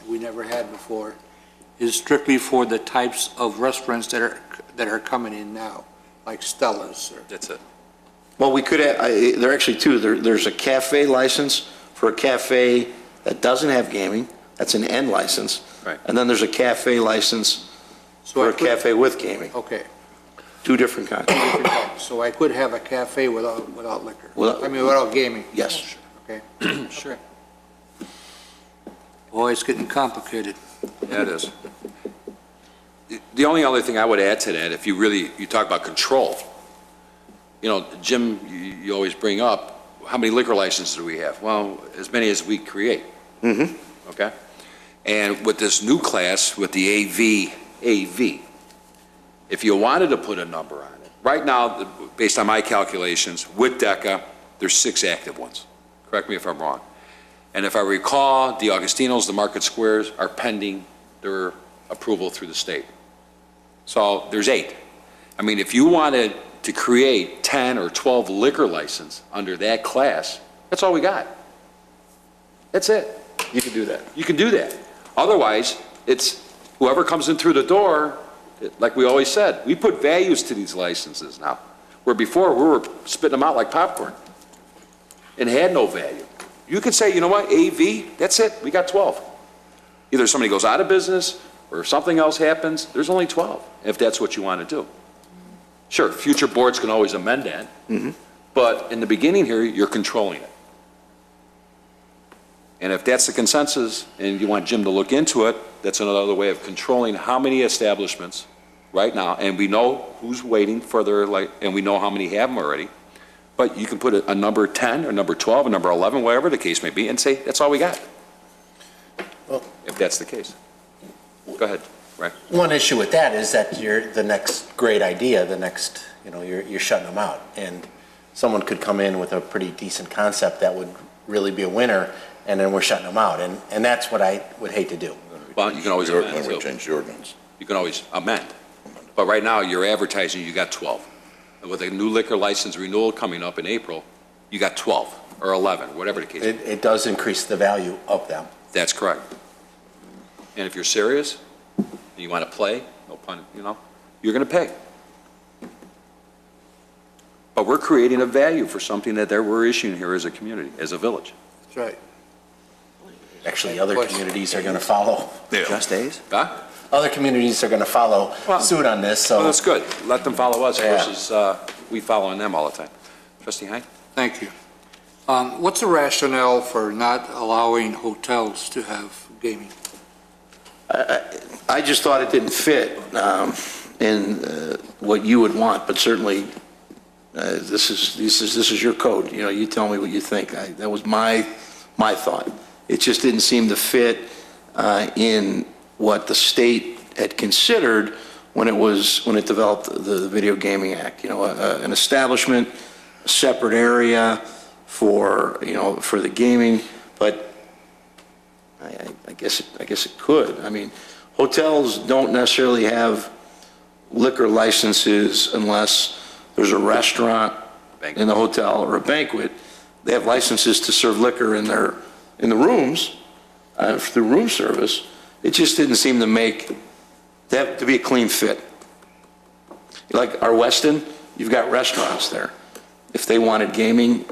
we never had before, is strictly for the types of restaurants that are coming in now, like Stella's. That's it. Well, we could, there are actually two. There's a cafe license for a cafe that doesn't have gaming. That's an N license. Right. And then there's a cafe license for a cafe with gaming. Okay. Two different kinds. So I could have a cafe without liquor? Without gaming? Yes. Okay. Sure. Boy, it's getting complicated. Yeah, it is. The only other thing I would add to that, if you talk about control, Jim, you always bring up, how many liquor licenses do we have? Well, as many as we create. Mm-hmm. Okay? And with this new class, with the AV, if you wanted to put a number on it, right now, based on my calculations, with DECA, there's 6 active ones. Correct me if I'm wrong. And if I recall, the Augustinos, the Market Squares are pending their approval through the state. So there's 8. I mean, if you wanted to create 10 or 12 liquor license under that class, that's all we got. That's it. You can do that. You can do that. Otherwise, it's whoever comes in through the door, like we always said, we put values to these licenses now, where before we were spitting them out like popcorn and had no value. You could say, you know what, AV, that's it, we got 12. Either somebody goes out of business or something else happens, there's only 12, if that's what you want to do. Sure, future boards can always amend that, but in the beginning here, you're controlling it. And if that's the consensus, and you want Jim to look into it, that's another way of controlling how many establishments right now, and we know who's waiting for their, and we know how many have them already, but you can put a number 10, or number 12, or number 11, whatever the case may be, and say, that's all we got. Well, if that's the case. Go ahead, right? One issue with that is that you're the next great idea, the next, you're shutting them out. And someone could come in with a pretty decent concept that would really be a winner, and then we're shutting them out. And that's what I would hate to do. Well, you can always amend. We'll change the ordinance. You can always amend. But right now, you're advertising, you got 12. And with a new liquor license renewal coming up in April, you got 12 or 11, whatever the case. It does increase the value of them. That's correct. And if you're serious, and you want to play, no pun, you're going to pay. But we're creating a value for something that we're issuing here as a community, as a village. That's right. Actually, other communities are going to follow. Just A's? Huh? Other communities are going to follow suit on this, so. Well, that's good. Let them follow us versus we following them all the time. Trustee Hein? Thank you. What's the rationale for not allowing hotels to have gaming? I just thought it didn't fit in what you would want, but certainly this is your code. You tell me what you think. That was my thought. It just didn't seem to fit in what the state had considered when it developed the Video Gaming Act. An establishment, a separate area for the gaming, but I guess it could. I mean, hotels don't necessarily have liquor licenses unless there's a restaurant in the hotel or a banquet. They have licenses to serve liquor in the rooms through room service. It just didn't seem to be a clean fit. Like our Westin, you've got restaurants there. If they wanted gaming,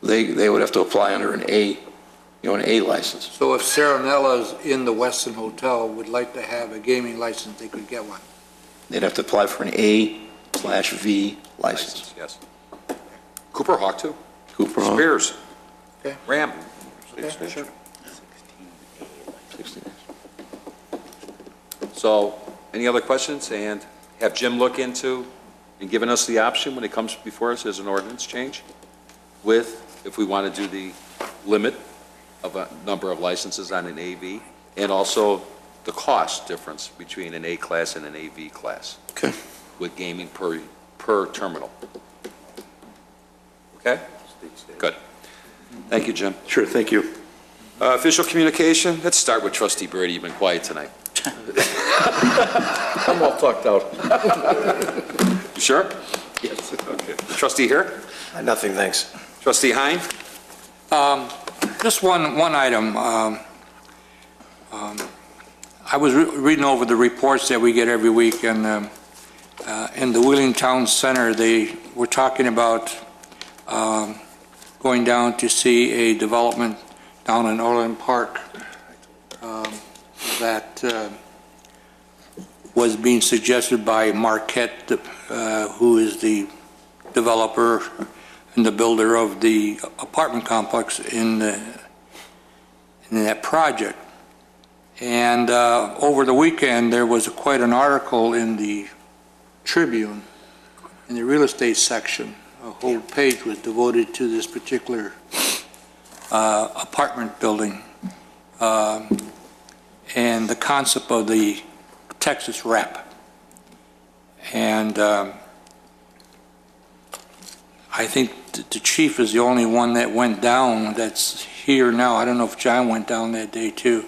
they would have to apply under an A license. So if Serenella's in the Westin Hotel would like to have a gaming license, they could get one? They'd have to apply for an A/V license. Yes. Cooper Hawk, too. Cooper Hawk. Spears. Okay. Ram. Okay. Sure. So, any other questions? And have Jim look into and given us the option when it comes before us as an ordinance change with, if we want to do the limit of a number of licenses on an AV, and also the cost difference between an A class and an AV class. Okay. With gaming per terminal. Okay? Good. Thank you, Jim. Sure, thank you. Official communication, let's start with Trustee Brady. You've been quiet tonight. I'm all tucked out. You sure? Yes. Okay. Trustee here? Nothing, thanks. Trustee Hein? Just one item. I was reading over the reports that we get every week, and in the Wheeling Town Center, they were talking about going down to see a development down in Orland Park that was being suggested by Marquette, who is the developer and the builder of the apartment complex in that project. And over the weekend, there was quite an article in the Tribune, in the real estate section. A whole page was devoted to this particular apartment building and the concept of the Texas wrap. And I think the chief is the only one that went down that's here now. I don't know if John went down that day too.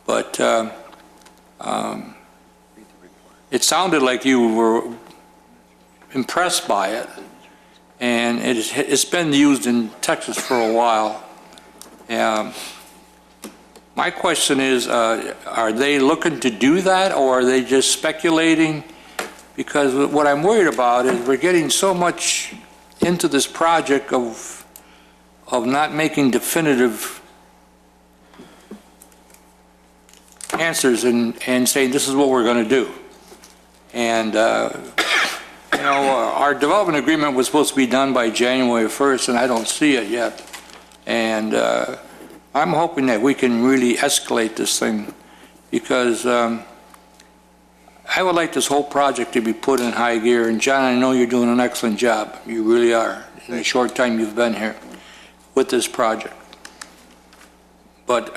But it sounded like you were impressed by it. And it's been used in Texas for a while. My question is, are they looking to do that, or are they just speculating? Because what I'm worried about is we're getting so much into this project of not making definitive answers and saying this is what we're going to do. And our development agreement was supposed to be done by January 1st, and I don't see it yet. And I'm hoping that we can really escalate this thing, because I would like this whole project to be put in high gear. And John, I know you're doing an excellent job. You really are, in the short time you've been here with this project. But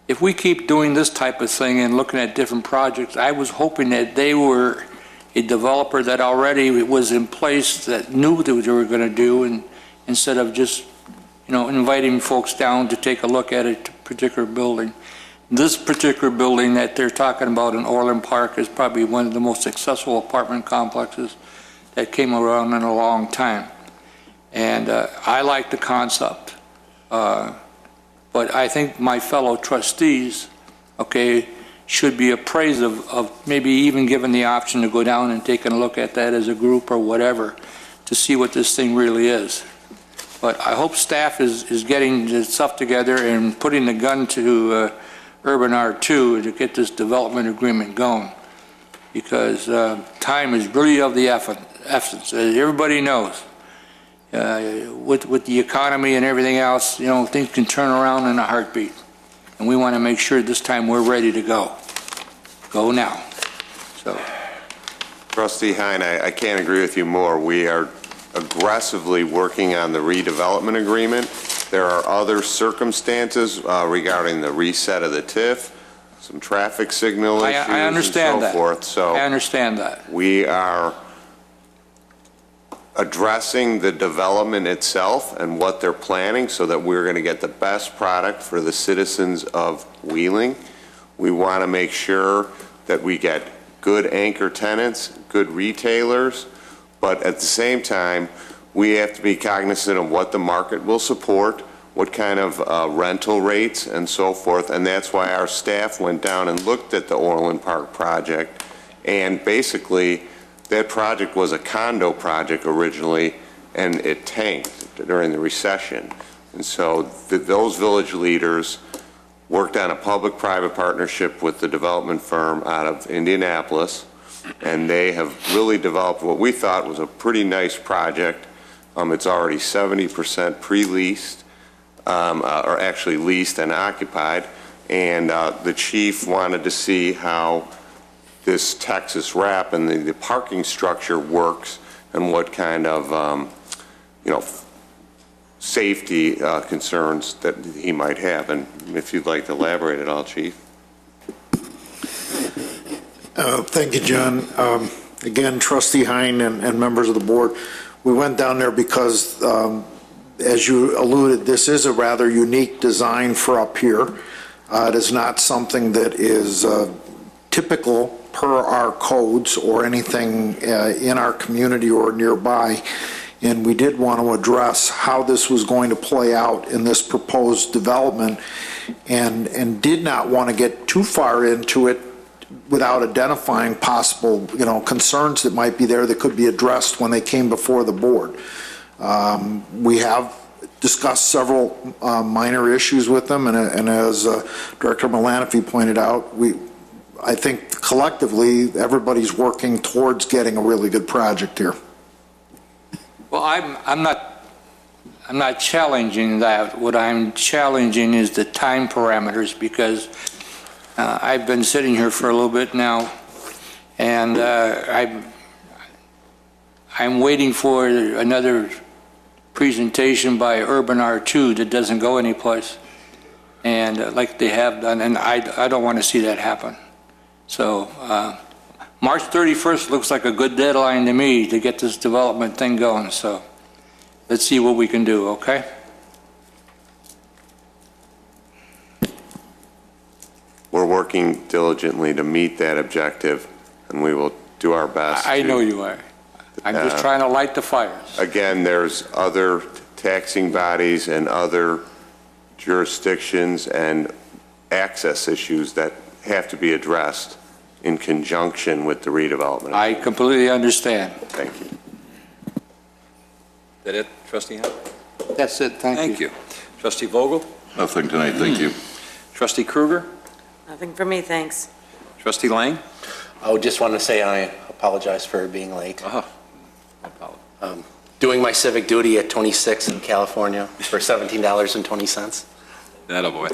if we keep doing this type of thing and looking at different projects, I was hoping that they were a developer that already was in place, that knew what they were going to do, and instead of just, inviting folks down to take a look at a particular building. This particular building that they're talking about in Orland Park is probably one of the most successful apartment complexes that came around in a long time. And I like the concept. But I think my fellow trustees, should be appraised of maybe even given the option to go down and take a look at that as a group or whatever to see what this thing really is. But I hope staff is getting the stuff together and putting the gun to Urban R2 to get this development agreement going, because time is really of the essence. As everybody knows, with the economy and everything else, things can turn around in a heartbeat. And we want to make sure this time we're ready to go. Go now. So, Trustee Hein, I can't agree with you more. We are aggressively working on the redevelopment agreement. There are other circumstances regarding the reset of the TIF, some traffic signal issues I understand and so that. forth. So I understand that. we are addressing the development itself and what they're planning so that we're going to get the best product for the citizens of Wheeling. We want to make sure that we get good anchor tenants, good retailers, but at the same time, we have to be cognizant of what the market will support, what kind of rental rates and so forth, and that's why our staff went down and looked at the Orland Park project, and basically that project was a condo project originally, and it tanked during the recession. And so those village leaders worked on a public-private partnership with the development firm out of Indianapolis, and they have really developed what we thought was a pretty nice project. It's already 70% pre-leased, or actually leased and occupied, and the chief wanted to see how this Texas wrap and the parking structure works and what kind of, safety concerns that he might have. And if you'd like to elaborate at all, Chief. Thank you, John. Again, Trustee Hein and members of the board, we went down there because, as you alluded, this is a rather unique design for up here. It is not something that is typical per our codes or anything in our community or nearby. And we did want to address how this was going to play out in this proposed development, and did not want to get too far into it without identifying possible, concerns that might be there that could be addressed when they came before the board. We have discussed several minor issues with them, and as Director Malanaphy pointed out, I think collectively everybody's working towards getting a really good project here. Well, I'm not challenging that. What I'm challenging is the time parameters, because I've been sitting here for a little bit now, and I'm waiting for another presentation by Urban R2 that doesn't go anyplace, and like they have done, and I don't want to see that happen. So March 31st looks like a good deadline to me to get this development thing going, so let's see what we can do, okay? We're working diligently to meet that objective, and we will do our best. I know you are. I'm just trying to light the fires. Again, there's other taxing bodies and other jurisdictions and access issues that have to be addressed in conjunction with the redevelopment. I completely understand. Thank you. Is that it, Trustee Hein? That's it, thank you. Thank you. Trustee Vogel? Nothing tonight, thank you. Trustee Kruger? Nothing for me, thanks. Trustee Lang? I would just want to say I apologize for being late. doing my civic duty at 26 in California for $17.20. That boy.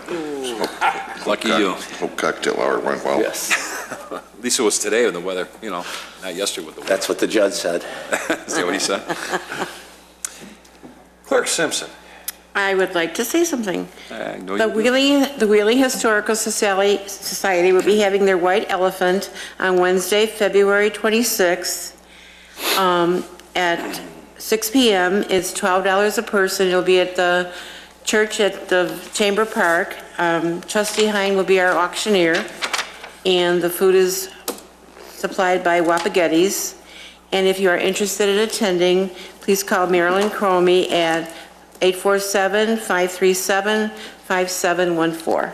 Lucky you. Hope cocktail hour went well. Yes. At least it was today with the weather, not yesterday with the weather. That's what the judge said. See what he said? Clerk Simpson. I would like to say something. I know The you do. Wheeling Historical Society will be having their White Elephant on Wednesday, February 26th, at 6 p.m. It's $12 a person. It'll be at the church at the Chamber Park. Trustee Hine will be our auctioneer, and the food is supplied by Wapagetti's. And if you are interested in attending, please call Marilyn Cromie at 847-537-5714.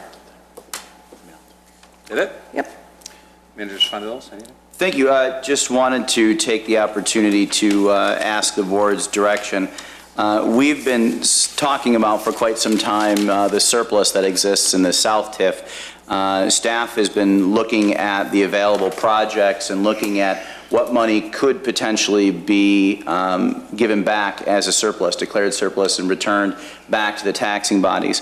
Did it? Yep. Manager Spondelos, anything? Thank you. Just wanted to take the opportunity to ask the board's direction. We've been talking about for quite some time the surplus that exists in the South TIF. Staff has been looking at the available projects and looking at what money could potentially be given back as a surplus, declared surplus, and returned back to the taxing bodies.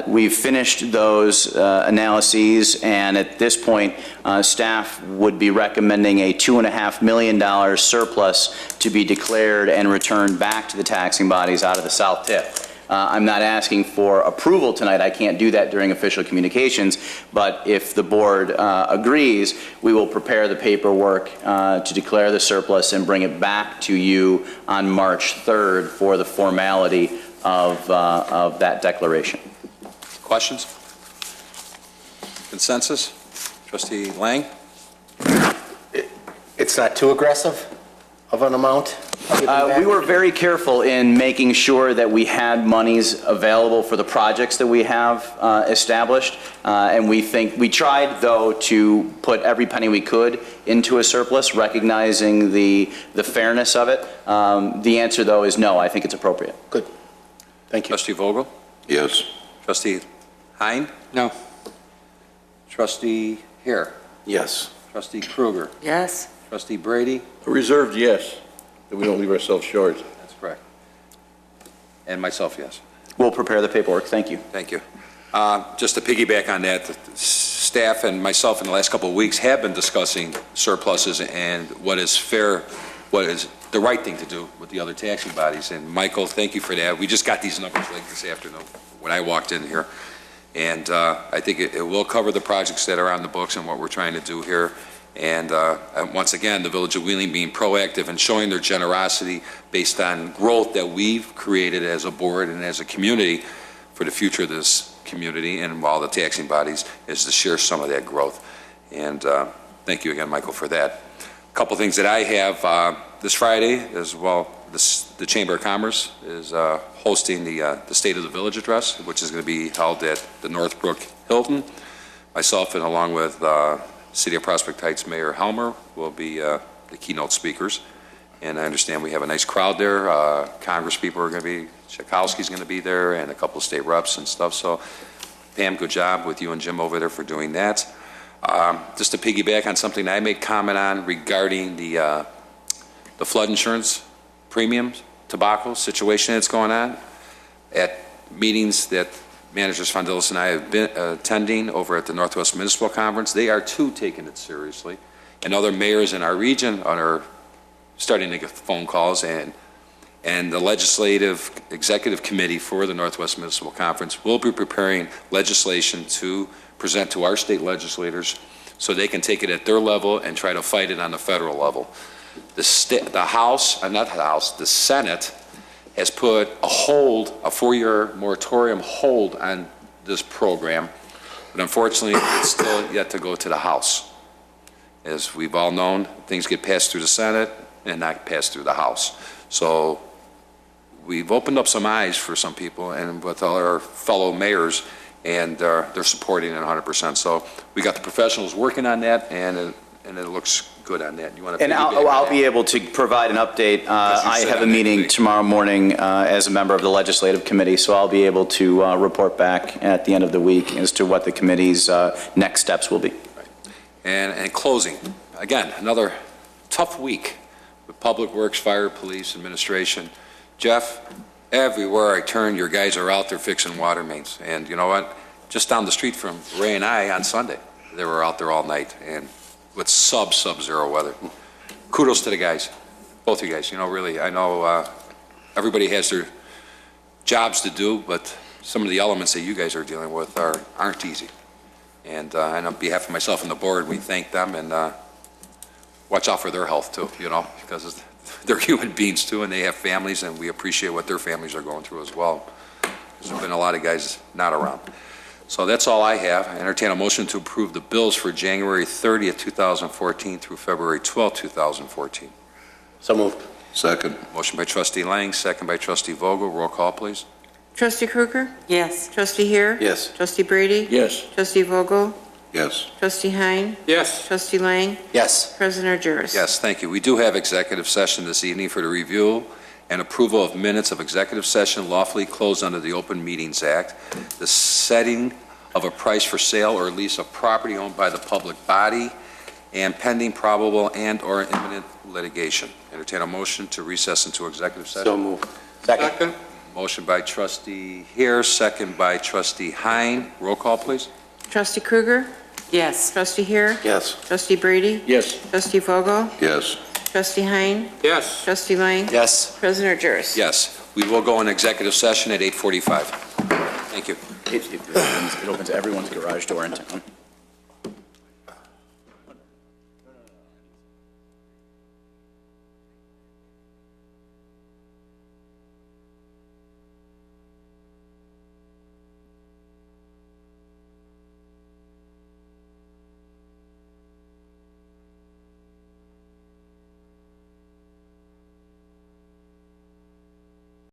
We've finished those analyses, and at this point, staff would be recommending a $2.5 million surplus to be declared and returned back to the taxing bodies out of the South TIF. I'm not asking for approval tonight. I can't do that during official communications, but if the board agrees, we will prepare the paperwork to declare the surplus and bring it back to you on March 3rd for the formality of that declaration. Questions? Consensus? Trustee Lang? It's not too aggressive of an amount? We were very careful in making sure that we had monies available for the projects that we have established, and we tried, though, to put every penny we could into a surplus, recognizing the fairness of it. The answer, though, is no. I think it's appropriate. Good. Thank you. Trustee Vogel? Yes. Trustee Hine? No. Trustee Hare? Yes. Trustee Kruger? Yes. Trustee Brady? A reserved yes, that we don't leave ourselves short. That's correct. And myself, yes. We'll prepare the paperwork. Thank you. Thank you. Just to piggyback on that, the staff and myself in the last couple of weeks have been discussing surpluses and what is fair, what is the right thing to do with the other taxing bodies. And Michael, thank you for that. We just got these numbers late this afternoon when I walked in here. And I think it will cover the projects that are on the books and what we're trying to do here. And once again, the Village of Wheeling being proactive and showing their generosity based on growth that we've created as a board and as a community for the future of this community and all the taxing bodies is to share some of that growth. And thank you again, Michael, for that. A couple things that I have this Friday as well. The Chamber of Commerce is hosting the State of the Village address, which is going to be held at the Northbrook Hilton. Myself and along with City of Prospect Heights Mayor Helmer will be the keynote speakers. And I understand we have a nice crowd there. Congress people are going to be, Tchaikovsky's going to be there, and a couple of state reps and stuff. So, Pam, good job with you and Jim over there for doing that. Just to piggyback on something I made comment on regarding the flood insurance premiums, tobacco situation that's going on at meetings that Manager Spondelos and I have been attending over at the Northwest Municipal Conference. They are too taking it seriously, and other mayors in our region are starting to get phone calls, and the Legislative Executive Committee for the Northwest Municipal Conference will be preparing legislation to present to our state legislators so they can take it at their level and try to fight it on the federal level. The Senate has put a 4-year moratorium hold on this program, but unfortunately it's still yet to go to the House. As we've all known, things get passed through the Senate and not passed through the House. So we've opened up some eyes for some people and with our fellow mayors, and they're supporting it 100%. So we got the professionals working on that, and it looks good on that. You want to? And I'll be able to provide an update. I have a meeting tomorrow morning as a member of the Legislative Committee, so I'll be able to report back at the end of the week as to what the committee's next steps will be. And closing, again, another tough week the Public Works, Fire, Police, Administration. Jeff, everywhere I turn, your guys are out there fixing water mains. And you know what? Just down the street from Ray and I on Sunday, they were out there all night and with sub-zero weather. Kudos to the guys, both of you guys. You know, really, I know everybody has their jobs to do, but some of the elements that you guys are dealing with aren't easy. And on behalf of myself and the board, we thank them and watch out for their health too, you know, because they're human beings too, and they have families, and we appreciate what their families are going through as well. There's been a lot of guys not around. So that's all I have. I entertain a motion to approve the bills for January 30th, 2014 through February 12th, 2014. So moved. Second. Motion by trustee Lang, second by trustee Vogel. Roll call, please. Trustee Krueger? Yes. Trustee Heer? Yes. Trustee Brady? Yes. Trustee Vogel? Yes. Trustee Hein? Yes. Trustee Lang? Yes. President Argyros? Yes, thank you. We do have executive session this evening for the review and approval of minutes of executive session lawfully closed under the Open Meetings Act, the setting of a price for sale or lease of property owned by the public body, and pending probable and/or imminent litigation. Entertain a motion to recess into executive session. So moved. Second. Motion by trustee Heer, second by trustee Hein. Roll call, please. Trustee Krueger? Yes. Trustee Heer? Yes. Trustee Brady? Yes. Trustee Vogel? Yes. Trustee Hein? Yes. Trustee Lang? Yes. President Argyros? Yes, we will go in executive session at 8:45. Thank you. It opens everyone's garage door in town.